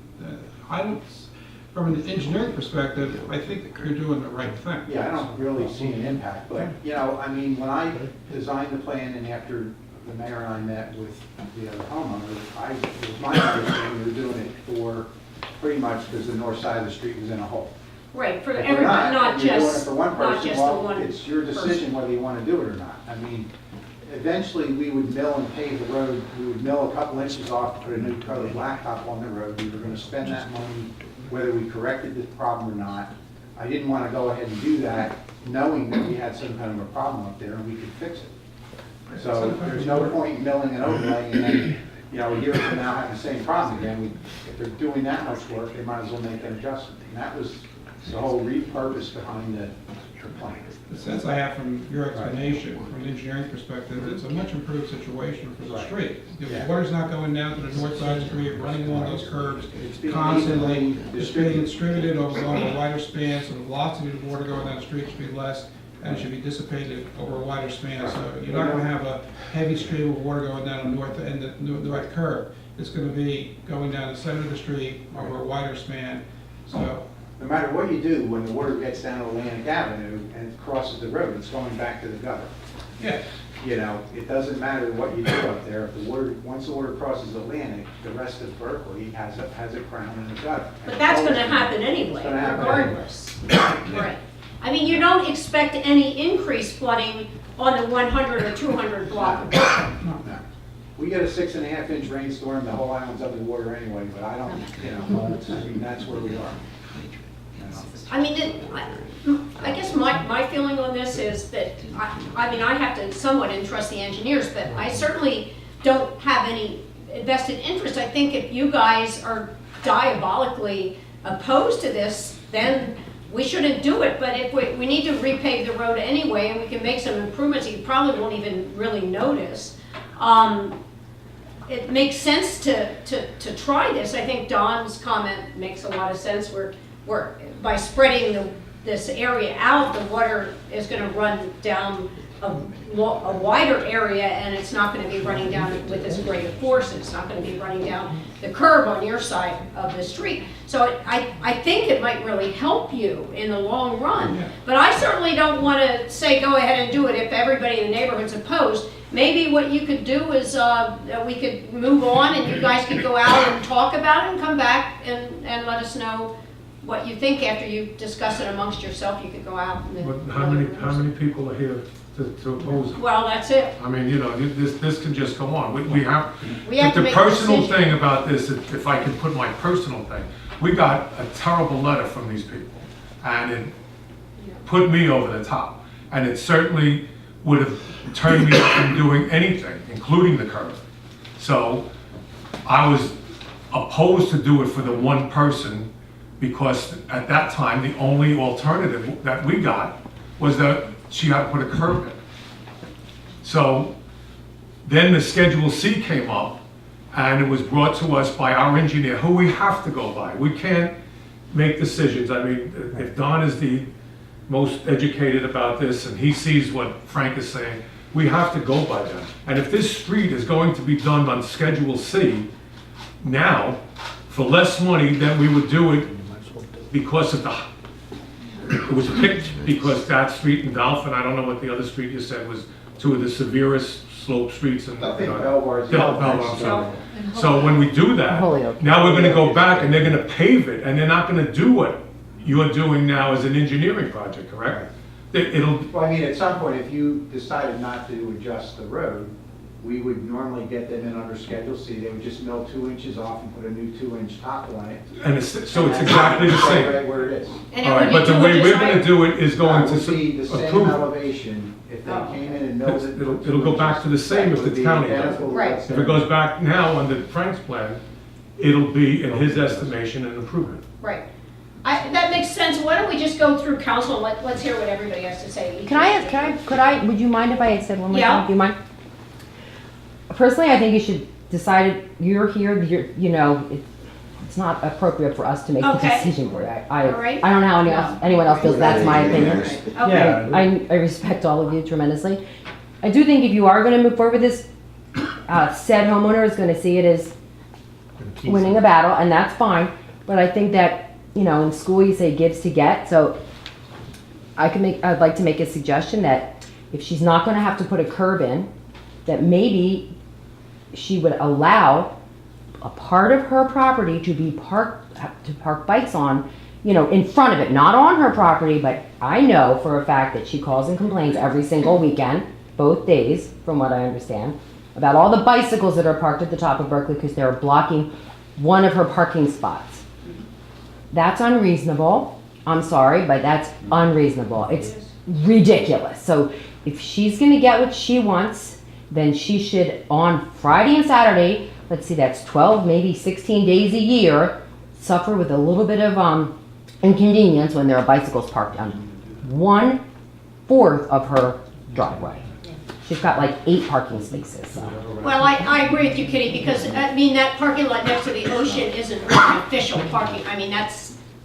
Speaker 3: I don't, from an engineering perspective, I think that you're doing the right thing.
Speaker 1: Yeah, I don't really see an impact, but, you know, I mean, when I designed the plan and after the mayor and I met with the other homeowners, it was my understanding we were doing it for pretty much because the north side of the street was in a hole.
Speaker 2: Right, for
Speaker 1: If we're
Speaker 2: everybody, not
Speaker 1: if you're doing it
Speaker 2: just,
Speaker 1: for one
Speaker 2: not
Speaker 1: person,
Speaker 2: just the
Speaker 1: well,
Speaker 2: one.
Speaker 1: it's your decision whether you want to do it or not. I mean, eventually, we would mill and pave the road, we would mill a couple inches off to put a new coat of blacktop on the road. We were going to spend that money whether we corrected the problem or not. I didn't want to go ahead and do that, knowing that we had some kind of a problem up there and we could fix it. So there's no point in milling and overlaying and then, you know, a year from now having the same problem again. If they're doing that much work, they might as well make an adjustment. And that was the whole repurpose behind the plan.
Speaker 3: The sense I have from your explanation, from an engineering perspective, it's a much improved situation for the
Speaker 1: Right.
Speaker 3: street. The
Speaker 1: Yeah.
Speaker 3: water's not going down to the north side of the street, running along those curbs
Speaker 1: It's being
Speaker 3: constantly.
Speaker 1: evenly
Speaker 3: It's being
Speaker 1: distributed.
Speaker 3: distributed over a wider span, so the velocity of the water going down the street should be less, and it should be dissipated over a wider span. So you're not gonna have a heavy stream of water going down the north end, the north curb. It's gonna be going down the center of the street over a wider span, so.
Speaker 1: No matter what you do, when the water gets down Atlantic Avenue and crosses the road, it's going back to the gutter.
Speaker 3: Yeah,
Speaker 1: You know, it doesn't matter what you do up there, if the water, once the water crosses Atlantic, the rest of Berkeley has a crown and a gutter.
Speaker 2: But that's going to happen anyway,
Speaker 1: It's gonna happen
Speaker 2: regardless. Right. I mean, you don't expect any increased flooding on the 100 or 200 block.
Speaker 1: No. We get a 6.5 inch rainstorm, the whole island's underwater anyway, but I don't, you know, I mean, that's where we are. You know.
Speaker 2: I mean, I guess my feeling on this is that, I mean, I have to somewhat entrust the engineers, but I certainly don't have any vested interest. I think if you guys are diabolically opposed to this, then we shouldn't do it. But if we need to repave the road anyway, and we can make some improvements, you probably won't even really notice. It makes sense to try this. I think Don's comment makes a lot of sense. We're by spreading this area out, the water is going to run down a wider area, and it's not going to be running down with as great a force, and it's not going to be running down the curb on your side of the street. So I think it might really help you in the long run.
Speaker 3: Yeah.
Speaker 2: But I certainly don't want to say go ahead and do it if everybody in the neighborhood's opposed. Maybe what you could do is we could move on, and you guys could go out and talk about it and come back and let us know what you think after you discuss it amongst yourself. You could go out and.
Speaker 12: But how many people are here to oppose it?
Speaker 2: Well, that's it.
Speaker 12: I mean, you know, this can just go on. We have
Speaker 2: to
Speaker 12: the
Speaker 2: make a
Speaker 12: personal
Speaker 2: decision.
Speaker 12: thing about this, if I can put my personal thing, we got a terrible letter from these people, and it put me over the top. And it certainly would have turned me from doing anything, including the curb. So I was opposed to do it for the one person, because at that time, the only alternative that we got was that she had to put a curb in. So then the Schedule C came up, and it was brought to us by our engineer, who we have to go by. We can't make decisions. I mean, if Don is the most educated about this, and he sees what Frank is saying, we have to go by them. And if this street is going to be done on Schedule C now, for less money than we would do it because of it was picked because that street in Dolphin, I don't know what the other street you said, was two of the severest slope streets in.
Speaker 1: I think Belwar's.
Speaker 12: Belmar, I'm sorry. So when we do that,
Speaker 11: Holyoke.
Speaker 12: now we're gonna go back and they're gonna pave it, and they're not gonna do what you're doing now as an engineering project, correct? It'll,
Speaker 1: Well, I mean, at some point, if you decided not to adjust the road, we would normally get them in under Schedule C. They would just mill 2 inches off and put a new 2-inch top on it.
Speaker 12: and so it's exactly the
Speaker 1: Right
Speaker 12: same.
Speaker 1: where it is.
Speaker 2: And it
Speaker 12: All
Speaker 2: would
Speaker 12: right,
Speaker 2: be
Speaker 12: but the
Speaker 2: 2
Speaker 12: way
Speaker 2: inches
Speaker 12: we're gonna
Speaker 2: higher.
Speaker 12: do it is going
Speaker 1: That
Speaker 12: to
Speaker 1: would be the same
Speaker 12: approve.
Speaker 1: elevation if they
Speaker 2: Oh.
Speaker 1: came in and milled it.
Speaker 12: It'll go back to the same if the county does it.
Speaker 2: Right.
Speaker 12: If it goes back now under Frank's plan, it'll be, in his estimation, an improvement.
Speaker 2: Right. That makes sense. Why don't we just go through council and let's hear what everybody has to say.
Speaker 13: Would you mind if I said one more
Speaker 2: Yeah.
Speaker 13: thing? Do you mind? Personally, I think you should decide, you're here, it's not appropriate for us to make the
Speaker 2: Okay.
Speaker 13: decision for that.
Speaker 2: All right.
Speaker 13: I don't know how anyone else feels, that's my opinion.
Speaker 2: Okay.
Speaker 13: I respect all of you tremendously. I do think if you are gonna move forward with this, said homeowner is gonna see it as winning a battle, and that's fine. But I think that, in school you say gives to get, so I'd like to make a suggestion that if she's not gonna have to put a curb in, that maybe she would allow a part of her property to be park bikes on, in front of it, not on her property, but I know for a fact that she calls and complains every single weekend, both days, from what I understand, about all the bicycles that are parked at the top of Berkeley because they're blocking one of her parking spots. That's unreasonable. I'm sorry, but that's unreasonable. It's ridiculous. So if she's gonna get what she wants, then she should, on Friday and Saturday, let's see, that's 12, maybe 16 days a year, suffer with a little bit of inconvenience when there are bicycles parked on 1/4 of her driveway. She's got like 8 parking spaces, so.
Speaker 2: Well, I agree with you, Kitty, because, that parking lot next to the ocean isn't really official parking.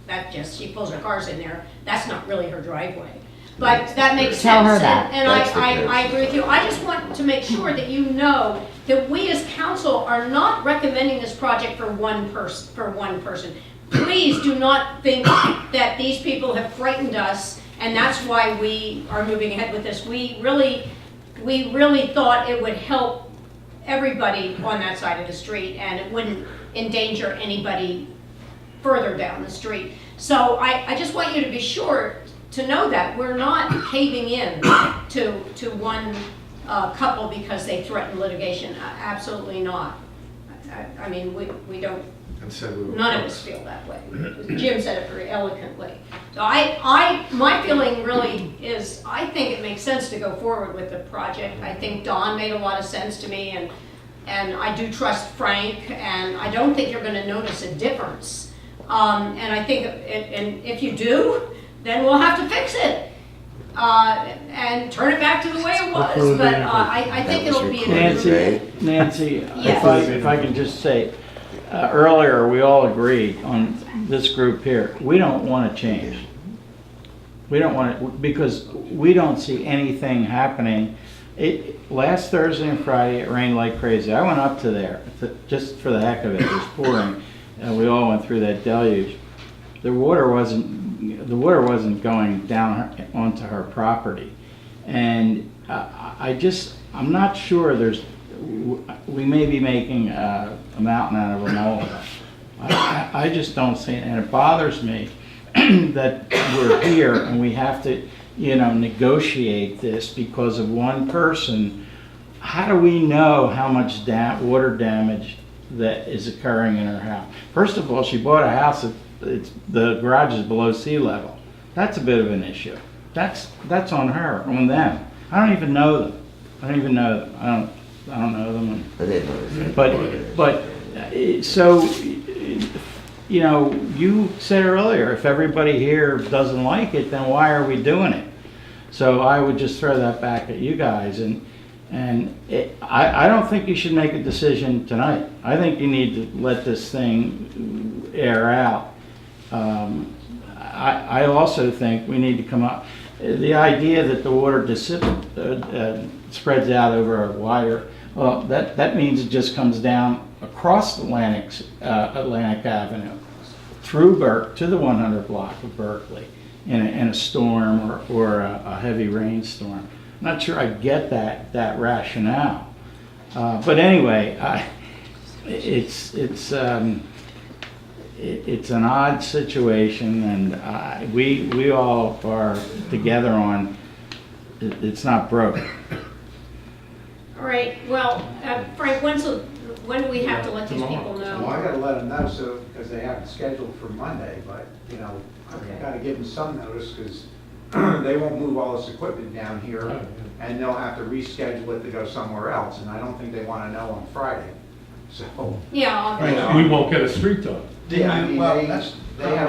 Speaker 2: That just, she pulls her cars in there. That's not really her driveway. But that makes sense.
Speaker 13: Tell her that.
Speaker 2: And
Speaker 9: That's the
Speaker 2: I agree with you. I just want to make sure that you know that we as council are not recommending this project for one person. Please do not think that these people have frightened us, and that's why we are moving ahead with this. We really thought it would help everybody on that side of the street, and it wouldn't endanger anybody further down the street. So I just want you to be sure to know that we're not caving in to one couple because they threaten litigation. Absolutely not. I mean, we don't,
Speaker 12: And said we were
Speaker 2: none of us feel that way. Jim said it very eloquently. So my feeling really is, I think it makes sense to go forward with the project. I think Don made a lot of sense to me, and I do trust Frank, and I don't think you're gonna notice a difference. And I think, and if you do, then we'll have to fix it. And turn it back to the way it was, but I think
Speaker 9: That was
Speaker 2: it'll be.
Speaker 9: recorded,
Speaker 14: Nancy,
Speaker 2: Yes.
Speaker 14: if I can just say, earlier, we all agreed on this group here, we don't want to change.
Speaker 6: We don't want it, because we don't see anything happening. Last Thursday and Friday, it rained like crazy. I went up to there, just for the heck of it, it was pouring, and we all went through that deluge. The water wasn't going down onto her property. And I'm not sure we may be making a mountain out of a molehill. I just don't see it, and it bothers me that we're here and we have to, negotiate this because of one person. How do we know how much water damage that is occurring in her house? First of all, she bought a house the garage is below sea level. That's a bit of an issue. That's on her, on them. I don't even know them. I don't know them. But so, you said earlier, if everybody here doesn't like it, then why are we doing it? So I would just throw that back at you guys, I don't think you should make a decision tonight. I think you need to let this thing air out. I also think we need to come up, the idea that the water spreads out over a wider, well, that means it just comes down across Atlantic Avenue, through to the 100 block of Berkeley in a storm or a heavy rainstorm. I'm not sure I get that rationale. But anyway, it's an odd situation, and we all are together on it's not broken.
Speaker 2: All right, well, Frank, when do we have to let these people
Speaker 1: Well,
Speaker 2: know?
Speaker 1: I gotta let them know, because they have it scheduled for Monday, but,
Speaker 2: Okay.
Speaker 1: I gotta give them some notice, because they won't move all this equipment down here, and they'll have to reschedule it to go somewhere else, and I don't think they wanna know on Friday, so.
Speaker 2: Yeah, I'll-
Speaker 12: We won't get a street done.
Speaker 1: Yeah, I mean, they have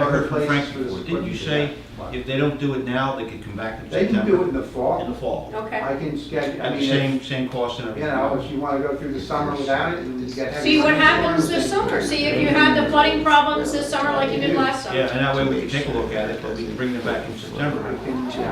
Speaker 10: I
Speaker 1: other
Speaker 10: heard from
Speaker 1: places
Speaker 10: Frank
Speaker 1: for this
Speaker 10: before. Didn't you
Speaker 1: equipment to
Speaker 10: say
Speaker 1: go, but
Speaker 10: if they don't do it now, they could come back in
Speaker 1: They
Speaker 10: September?
Speaker 1: can do it in the fall.
Speaker 10: In the fall.
Speaker 2: okay.
Speaker 1: I can schedule, I
Speaker 10: At the
Speaker 1: mean,
Speaker 10: same cost and everything?
Speaker 1: if you wanna go through the summer without it and get heavy.
Speaker 2: See what
Speaker 1: rainstorms,
Speaker 2: happens this summer. See if you had the flooding problems this summer like you did last summer.
Speaker 10: Yeah, and that way we can take a look at it, but we can bring them back in September.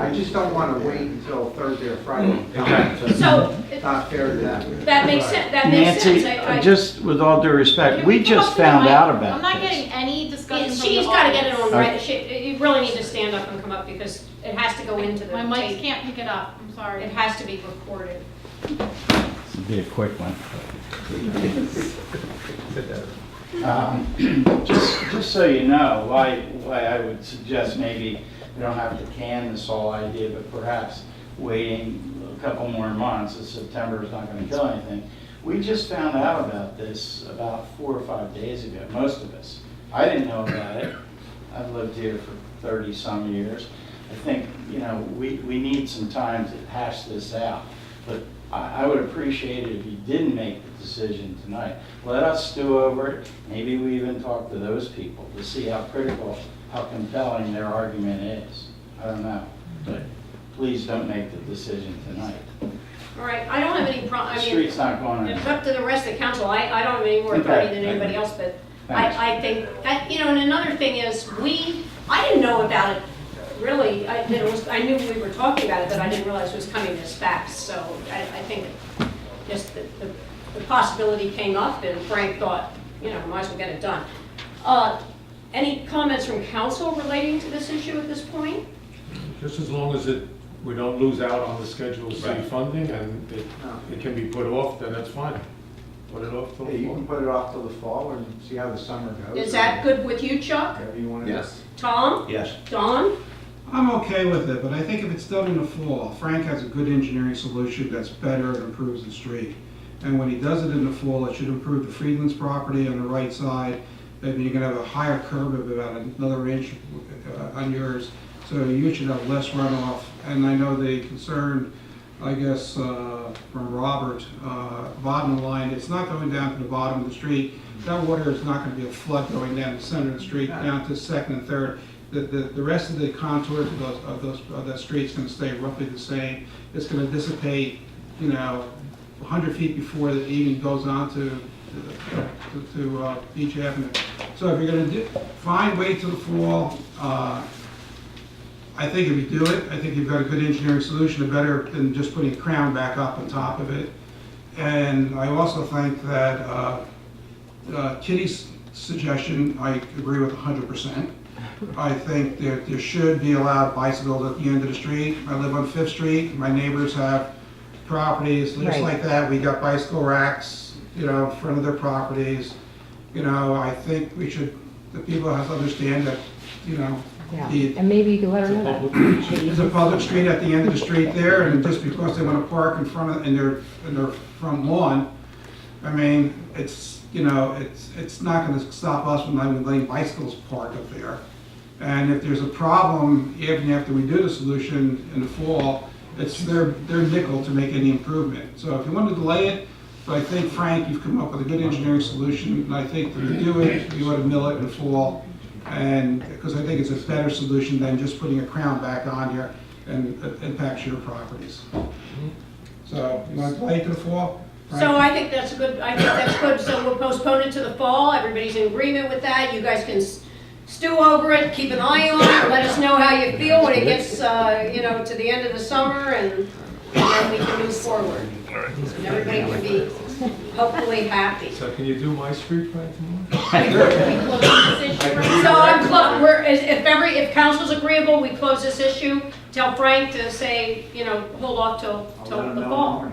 Speaker 1: I just don't wanna wait until Thursday or Friday.
Speaker 10: Exactly.
Speaker 2: So,
Speaker 1: It's not fair to them.
Speaker 2: that makes sense, that makes sense.
Speaker 6: Nancy, just with all due respect,
Speaker 4: Can
Speaker 6: we
Speaker 4: come up
Speaker 6: just
Speaker 4: to the
Speaker 6: found
Speaker 4: mic?
Speaker 6: out about
Speaker 4: I'm not
Speaker 6: this.
Speaker 4: getting any discussion from the
Speaker 2: She's gotta get it on,
Speaker 4: audience.
Speaker 2: right, you really need to stand up and come up because it has to go into the
Speaker 4: My mics
Speaker 2: tape.
Speaker 4: can't pick it up, I'm sorry.
Speaker 2: It has to be recorded.
Speaker 6: This will be a quick one. Just so you know, why I would suggest maybe we don't have to can this whole idea, but perhaps waiting a couple more months, as September is not going to kill anything. We just found out about this about 4 or 5 days ago, most of us. I didn't know about it. I've lived here for 30-some years. I think, we need some time to hash this out. But I would appreciate it if you didn't make the decision tonight. Let us stew over it. Maybe we even talk to those people to see how critical, how compelling their argument is. I don't know. But please don't make the decision tonight.
Speaker 2: All right, I don't have any problem,
Speaker 6: The
Speaker 2: I mean,
Speaker 6: street's not going
Speaker 2: it's
Speaker 6: anywhere.
Speaker 2: up to the rest of the council. I don't have any more authority than anybody else, but
Speaker 6: Thanks.
Speaker 2: I think, and another thing is, I didn't know about it, really, I knew we were talking about it, but I didn't realize it was coming this fast, so I think just the possibility came up, and Frank thought, might as well get it done. Any comments from council relating to this issue at this point?
Speaker 12: Just as long as we don't lose out on the scheduled city
Speaker 10: Right.
Speaker 12: funding and it can be put off, then that's fine. Put it off till
Speaker 1: Yeah,
Speaker 12: the
Speaker 1: you
Speaker 12: fall.
Speaker 1: can put it off till the fall and see how the summer goes.
Speaker 2: Is that good with you, Chuck?
Speaker 1: Whatever you want to do.
Speaker 10: Yes.
Speaker 2: Tom?
Speaker 10: Yes.
Speaker 2: Don?
Speaker 3: I'm okay with it, but I think if it's done in the fall, Frank has a good engineering solution that's better and improves the street. And when he does it in the fall, it should improve the Friedland's property on the right side. Maybe you can have a higher curb of about another inch on yours, so you should have less runoff. And I know the concern, I guess, from Robert, bottom line, it's not going down to the bottom of the street. That water is not going to be a flood going down the center of the street, down to second and third. The rest of the contours of that street's going to stay roughly the same. It's going to dissipate, 100 feet before it even goes on to Beach Avenue. So if you're going to wait till the fall. I think if you do it, I think you've got a good engineering solution, better than just putting a crown back up on top of it. And I also think that Kitty's suggestion, I agree with 100%. I think that there should be allowed bicycles at the end of the street. I live on Fifth Street, my neighbors have properties just
Speaker 13: Right.
Speaker 3: like that. We got bicycle racks, in front of their properties. I think the people have to understand that,
Speaker 13: Yeah,
Speaker 3: the-
Speaker 13: and maybe you could let her know that.
Speaker 3: there's a public street at the end of the street there, and just because they want to park in front of, in their front lawn, I mean, it's not going to stop us from letting bicycles park up there. And if there's a problem, even after we do the solution in the fall, it's their nickel to make any improvement. So if you want to delay it, but I think, Frank, you've come up with a good engineering solution, and I think that to do it, you ought to mill it in the fall. And, because I think it's a better solution than just putting a crown back on here and it impacts your properties. So, you want to delay it to the fall? Frank?
Speaker 2: So I think that's good, so we'll postpone it to the fall, everybody's in agreement with that, you guys can stew over it, keep an eye on it, let us know how you feel when it gets, to the end of the summer, and then we can move forward. And everybody can be hopefully happy.
Speaker 14: So can you do my street plan tomorrow?
Speaker 2: So if council's agreeable, we close this issue, tell Frank to say, hold off till the fall.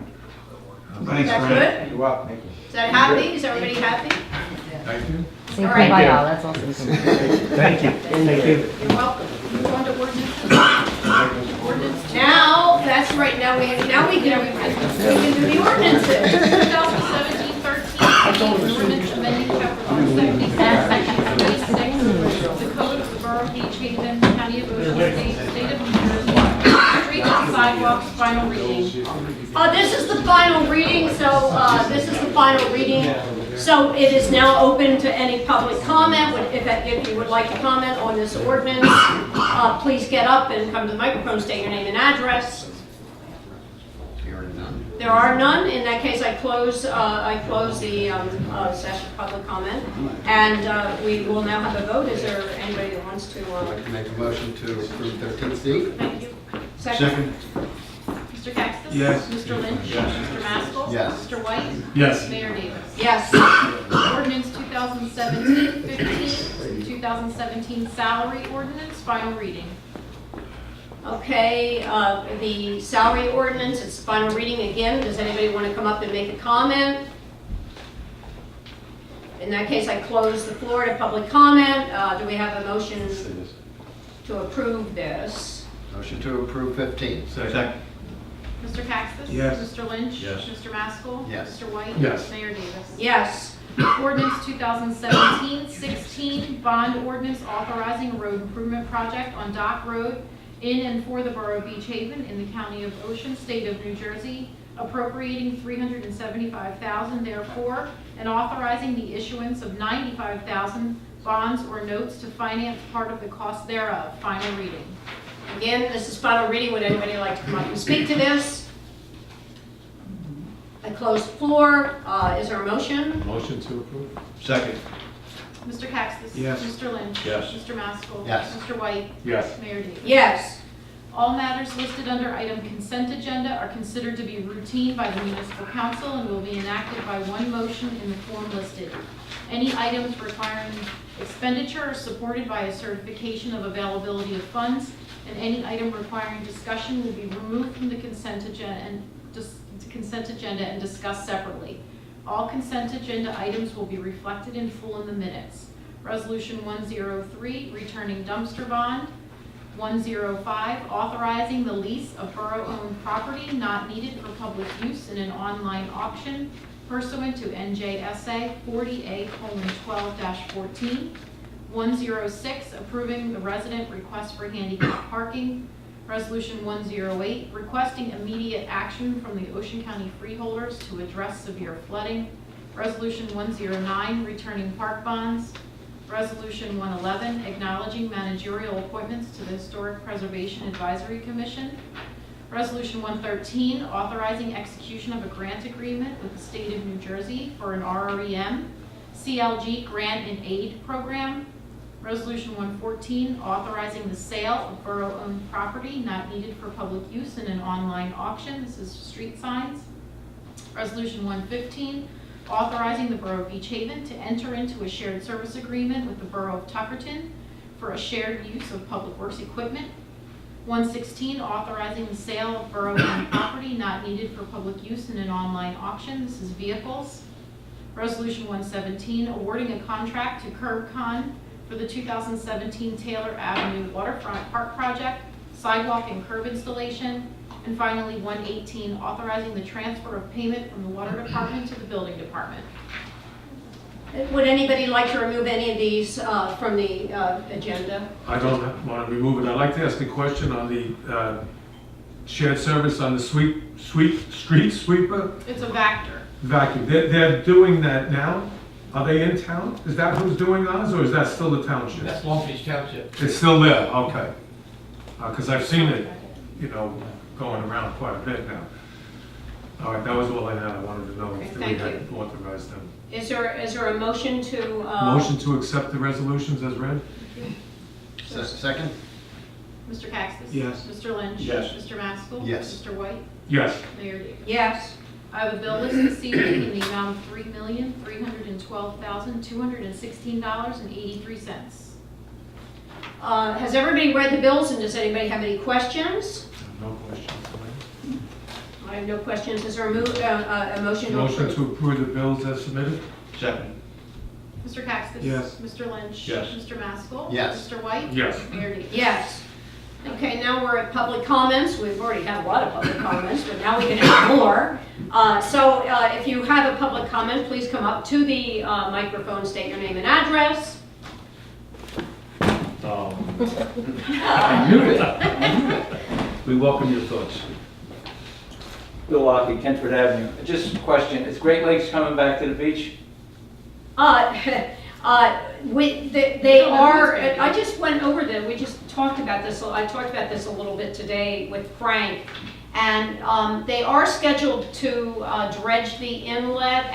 Speaker 3: Thanks,
Speaker 2: Is that
Speaker 3: Frank.
Speaker 2: good?
Speaker 14: You're welcome. Thank you.
Speaker 2: Is that happy? Is everybody happy?
Speaker 14: Thank you.
Speaker 13: Say
Speaker 2: All right.
Speaker 13: kumbaya, that's also important.
Speaker 14: Thank you. Thank you.
Speaker 2: You're welcome. Move on to ordinances. Now, that's right, now we can do the ordinances.
Speaker 4: 2017-13, ordinance amending chapter 176, the code of the borough of Beach Haven, county of Ocean state of New Jersey, streets and sidewalks, final reading.
Speaker 2: This is the final reading, so it is now open to any public comment. If you would like to comment on this ordinance, please get up and come to the microphone, state your name and address. There are none. In that case, I close the session public comment, and we will now have a vote. Is there anybody that wants to?
Speaker 15: I'd like to make a motion to approve 13C.
Speaker 2: Thank you. Second.
Speaker 4: Mr. Caxton?
Speaker 3: Yes.
Speaker 4: Mr. Lynch?
Speaker 14: Yes.
Speaker 4: Mr. Maskell?
Speaker 15: Yes.
Speaker 4: Mr. White?
Speaker 12: Yes.
Speaker 4: Mayor Davis?
Speaker 2: Yes.
Speaker 4: Ordinance 2017-15, 2017 salary ordinance, final reading.
Speaker 2: Okay, the salary ordinance, it's final reading again. Does anybody want to come up and make a comment? In that case, I close the floor to public comment. Do we have a motion to approve this?
Speaker 15: Motion to approve 15.
Speaker 14: Second.
Speaker 4: Mr. Caxton?
Speaker 3: Yes.
Speaker 4: Mr. Lynch?
Speaker 14: Yes.
Speaker 4: Mr. Maskell?
Speaker 15: Yes.
Speaker 4: Mr. White?
Speaker 12: Yes.
Speaker 4: Mayor Davis?
Speaker 2: Yes.
Speaker 4: Ordinance 2017-16, bond ordinance authorizing a road improvement project on Dock Road in and for the borough of Beach Haven in the county of Ocean, state of New Jersey, appropriating $375,000 therefore, and authorizing the issuance of $95,000 bonds or notes to finance part of the cost thereof. Final reading.
Speaker 2: Again, this is final reading. Would anybody like to come up and speak to this? I close the floor. Is there a motion?
Speaker 14: Motion to approve?
Speaker 10: Second.
Speaker 4: Mr. Caxton?
Speaker 3: Yes.
Speaker 4: Mr. Lynch?
Speaker 14: Yes.
Speaker 4: Mr. Maskell?
Speaker 15: Yes.
Speaker 4: Mr. White?
Speaker 12: Yes.
Speaker 4: Mayor Davis?
Speaker 2: Yes.
Speaker 4: All matters listed under item consent agenda are considered to be routine by the municipal council and will be enacted by one motion in the form listed. Any items requiring expenditure are supported by a certification of availability of funds, and any item requiring discussion will be removed from the consent agenda and discussed separately. All consent agenda items will be reflected in full in the minutes. Resolution 103, returning dumpster bond. 105, authorizing the lease of borough-owned property not needed for public use in an online auction pursuant to NJSA 40A:12-14. 106, approving the resident request for handicap parking. Resolution 108, requesting immediate action from the Ocean County freeholders to address severe flooding. Resolution 109, returning park bonds. Resolution 111, acknowledging managerial appointments to the Historic Preservation Advisory Commission. Resolution 113, authorizing execution of a grant agreement with the state of New Jersey for an RREM CLG grant and aid program. Resolution 114, authorizing the sale of borough-owned property not needed for public use in an online auction. This is street signs. Resolution 115, authorizing the Borough of Beach Haven to enter into a shared service agreement with the Borough of Tuckerton for a shared use of public works equipment. 116, authorizing the sale of borough-owned property not needed for public use in an online auction. This is vehicles. Resolution 117, awarding a contract to CurbCon for the 2017 Taylor Avenue Waterfront Park Project, sidewalk and curb installation. And finally, 118, authorizing the transfer of payment from the Water Department to the Building Department.
Speaker 2: Would anybody like to remove any of these from the agenda?
Speaker 12: I don't want to remove it. I'd like to ask a question on the shared service on the street sweeper
Speaker 4: It's a Vector.
Speaker 12: vacuum. They're doing that now? Are they in town? Is that who's doing ours, or is that still the township?
Speaker 14: That's Long Beach Township.
Speaker 12: It's still there, okay. Because I've seen it, you know, going around quite a bit now. All right, that was all I had. I wanted to know if we
Speaker 2: Thank
Speaker 12: had authorized them.
Speaker 2: Is there a motion to?
Speaker 12: Motion to accept the resolutions as read?
Speaker 15: Second?
Speaker 4: Mr. Caxton?
Speaker 3: Yes.
Speaker 4: Mr. Lynch?
Speaker 6: Yes.
Speaker 4: Mr. Maskell?
Speaker 15: Yes.
Speaker 4: Mr. White?
Speaker 12: Yes.
Speaker 4: Mayor Davis?
Speaker 2: Yes.
Speaker 4: I have a bill list this evening in the amount of $3,312,216.83.
Speaker 2: Has everybody read the bills, and does anybody have any questions?
Speaker 12: No questions.
Speaker 2: I have no questions. Is there a motion to
Speaker 12: Motion
Speaker 2: approve?
Speaker 12: to approve the bills as submitted?
Speaker 14: Second.
Speaker 4: Mr. Caxton?
Speaker 3: Yes.
Speaker 4: Mr. Lynch?
Speaker 14: Yes.
Speaker 4: Mr. Maskell?
Speaker 15: Yes.
Speaker 4: Mr. White?
Speaker 12: Yes.
Speaker 4: Mayor Davis?
Speaker 2: Yes. Okay, now we're at public comments. We've already had a lot of public comments, but now we can have more. So if you have a public comment, please come up to the microphone, state your name and address.
Speaker 16: I knew it. We welcome your thoughts. Bill Lockley, Kentford Avenue. Just a question, is Great Lakes coming back to the beach?
Speaker 2: They are, I just went over them, we just talked about this, I talked about this a little bit today with Frank. And they are scheduled to dredge the inlet,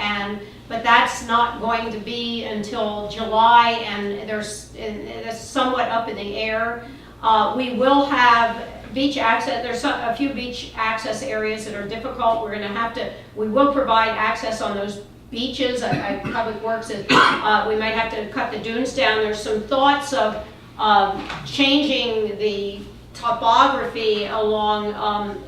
Speaker 2: but that's not going to be until July, and that's somewhat up in the air. We will have beach access, there's a few beach access areas that are difficult. We will provide access on those beaches. Public Works is, we might have to cut the dunes down. There's some thoughts of changing the topography along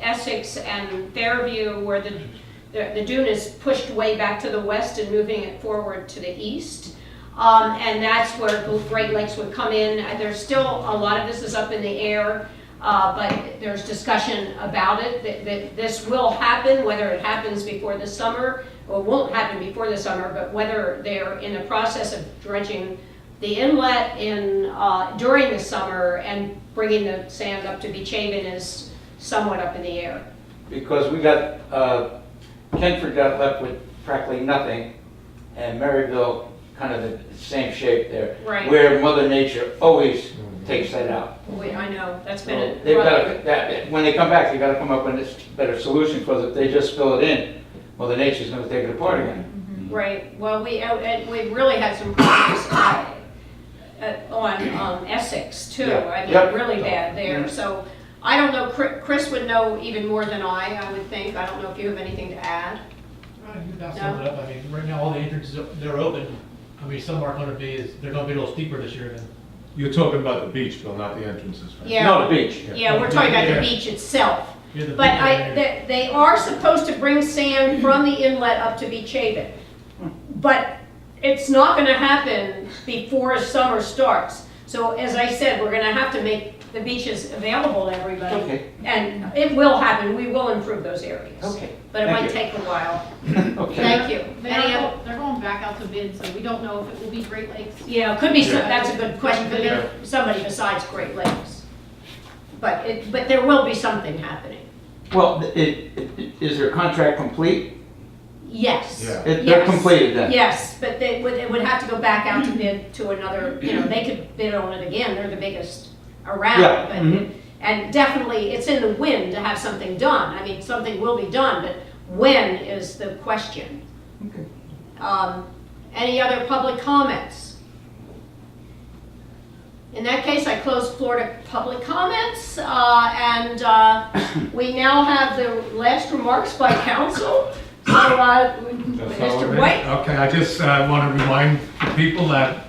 Speaker 2: Essex and Fairview, where the dune is pushed way back to the west and moving it forward to the east. And that's where Great Lakes would come in. There's still a lot of this is up in the air, but there's discussion about it, that this will happen, whether it happens before the summer, or won't happen before the summer, but whether they're in the process of dredging the inlet during the summer and bringing the sand up to Beach Haven is somewhat up in the air.
Speaker 16: Because we got, Kentford got left with practically nothing, and Maryville kind of the same shape there.
Speaker 2: Right.
Speaker 16: Where Mother Nature always takes that out.
Speaker 2: I know, that's been
Speaker 16: They've got when they come back, they gotta come up with a better solution, because if they just fill it in, Mother Nature's gonna take it apart again.
Speaker 2: Right, well, we really had some problems on Essex too.
Speaker 16: Yeah.
Speaker 2: I mean,
Speaker 16: Yep.
Speaker 2: really bad there.
Speaker 16: Mhm.
Speaker 2: So I don't know, Chris would know even more than I would think. I don't know if you have anything to add.
Speaker 17: That's sum it up. I mean, right now, all the entrances, they're open. I mean, some are gonna be, they're gonna be a little steeper this year than.
Speaker 12: You're talking about the beach, Bill, not the entrances, right?
Speaker 2: Yeah.
Speaker 16: No, the beach.
Speaker 2: Yeah, we're talking about the
Speaker 17: Yeah.
Speaker 2: beach itself.
Speaker 17: Yeah, the
Speaker 2: But
Speaker 17: beach
Speaker 2: they are supposed to bring sand from the inlet up to Beach Haven. But it's not gonna happen before summer starts. So as I said, we're gonna have to make the beaches available to everybody.
Speaker 16: Okay.
Speaker 2: And it will happen, we will improve those areas.
Speaker 16: Okay.
Speaker 2: But it
Speaker 16: Thank
Speaker 2: might
Speaker 16: you.
Speaker 2: take a while.
Speaker 16: Okay.
Speaker 2: Thank you.
Speaker 4: They're going back out to bid, so we don't know if it will be Great Lakes.
Speaker 2: Yeah, it could be,
Speaker 12: Yeah.
Speaker 2: that's a good question, could
Speaker 12: Yeah.
Speaker 2: be somebody besides Great Lakes. But there will be something happening.
Speaker 16: Well, is their contract complete?
Speaker 2: Yes.
Speaker 12: Yeah.
Speaker 16: They're
Speaker 2: Yes.
Speaker 16: completed then?
Speaker 2: Yes, but it would have to go back out to bid to another, they could bid on it again, they're the biggest around.
Speaker 16: Yeah,
Speaker 2: But
Speaker 16: mhm.
Speaker 2: and definitely, it's in the wind to have something done. I mean, something will be done, but when is the question?
Speaker 16: Okay.
Speaker 2: Any other public comments? In that case, I close floor to public comments, and we now have the last remarks by council. So,
Speaker 12: That's all
Speaker 2: Mr.
Speaker 12: right.
Speaker 2: White?
Speaker 12: Okay, I just want to remind the people that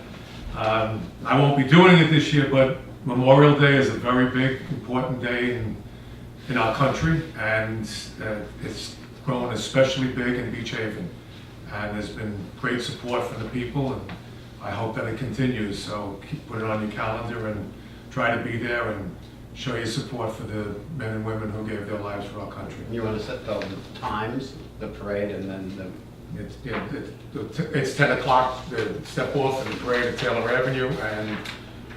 Speaker 12: I won't be doing it this year, but Memorial Day is a very big, important day in our country, and it's grown especially big in Beach Haven. And there's been great support from the people, and I hope that it continues. So put it on your calendar and try to be there and show your support for the men and women who gave their lives for our country.
Speaker 15: You want to set the times, the parade, and then the...
Speaker 12: It's 10 o'clock, the step off and the parade at Taylor Avenue, and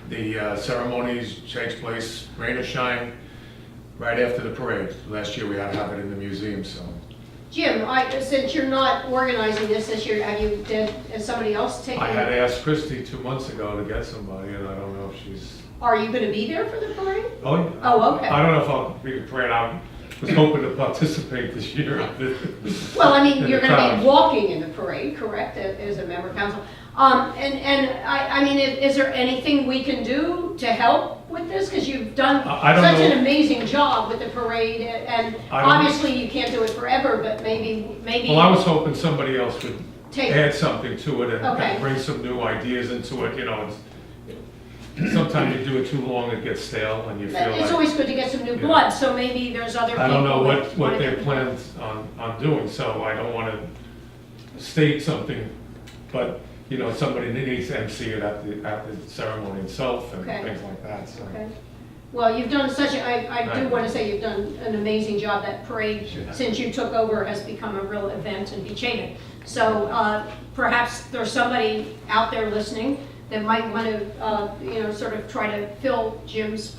Speaker 12: the ceremonies takes place, rain or shine, right after the parade. Last year we had to have it in the museum, so.
Speaker 2: Jim, since you're not organizing this year, has somebody else taken?
Speaker 12: I had asked Christy 2 months ago to get somebody, and I don't know if she's,
Speaker 2: Are you going to be there for the parade?
Speaker 12: oh, yeah.
Speaker 2: Oh, okay.
Speaker 12: I don't know if I'll be the parade, I was hoping to participate this year.
Speaker 2: Well, I mean,
Speaker 12: In
Speaker 2: you're
Speaker 12: the
Speaker 2: going to
Speaker 12: crowd.
Speaker 2: be walking in the parade, correct, as a member of council? I mean, is there anything we can do to help with this? Because you've done
Speaker 12: I don't
Speaker 2: such
Speaker 12: know.
Speaker 2: an amazing job with the parade, and
Speaker 12: I don't-
Speaker 2: obviously you can't do it forever, but maybe.
Speaker 12: Well, I was hoping somebody else would
Speaker 2: Take-
Speaker 12: add something to it and
Speaker 2: Okay.
Speaker 12: bring some new ideas into it, you know. Sometimes you do it too long, it gets stale, and you feel like.
Speaker 2: It's always good to get some new
Speaker 12: Yeah.
Speaker 2: blood, so maybe there's other people.
Speaker 12: I don't know
Speaker 2: that
Speaker 12: what
Speaker 2: wanna
Speaker 12: they
Speaker 2: get-
Speaker 12: planned on doing, so I don't want to state something, but, you know, somebody needs to MC it at the ceremony itself and
Speaker 2: Okay.
Speaker 12: things like that, so.
Speaker 2: Okay. Well, you've done such I do
Speaker 12: Right.
Speaker 2: want to say you've done an amazing job. That parade,
Speaker 12: Yeah.
Speaker 2: since you took over, has become a real event in Beach Haven. So perhaps there's somebody out there listening that might want to, sort of try to fill Jim's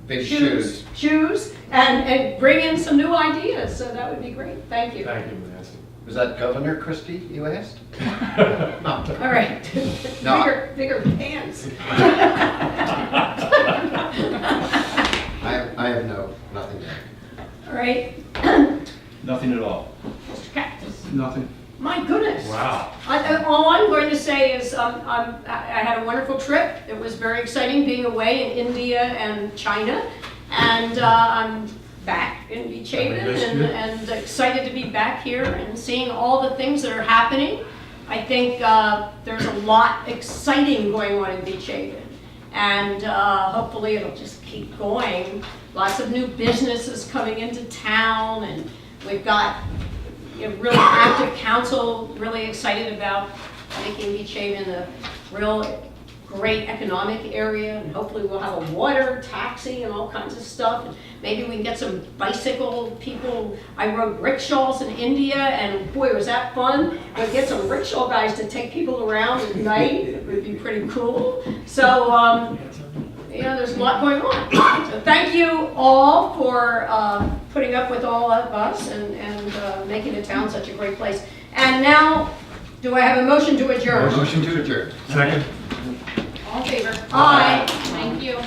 Speaker 15: Big
Speaker 2: shoes and bring in some new ideas. So that would be great. Thank you.
Speaker 12: Thank you, Nancy.
Speaker 15: Was that Governor Christie you asked?
Speaker 2: All right.
Speaker 15: No.
Speaker 2: Bigger pants.
Speaker 15: I have nothing to add.
Speaker 2: All right.
Speaker 10: Nothing at all.
Speaker 2: Mr. Cactus.
Speaker 3: Nothing.
Speaker 2: My goodness.
Speaker 12: Wow.
Speaker 2: All I'm going to say is I had a wonderful trip. It was very exciting being away in India and China. And I'm back in Beach Haven and excited to be back here and seeing all the things that are happening. I think there's a lot exciting going on in Beach Haven. And hopefully it'll just keep going. Lots of new businesses coming into town, and we've got a really active council, really excited about making Beach Haven a real great economic area, and hopefully we'll have a water taxi and all kinds of stuff. And maybe we can get some bicycle people. I rode rickshaws in India, and boy, was that fun. We'll get some rickshaw guys to take people around at night. It would be pretty cool. So, there's a lot going on. So thank you all for putting up with all of us and making the town such a great place. And now, do I have a motion to adjourn?
Speaker 15: Motion to adjourn.
Speaker 12: Second?
Speaker 2: All in favor? Aye.
Speaker 4: Thank you.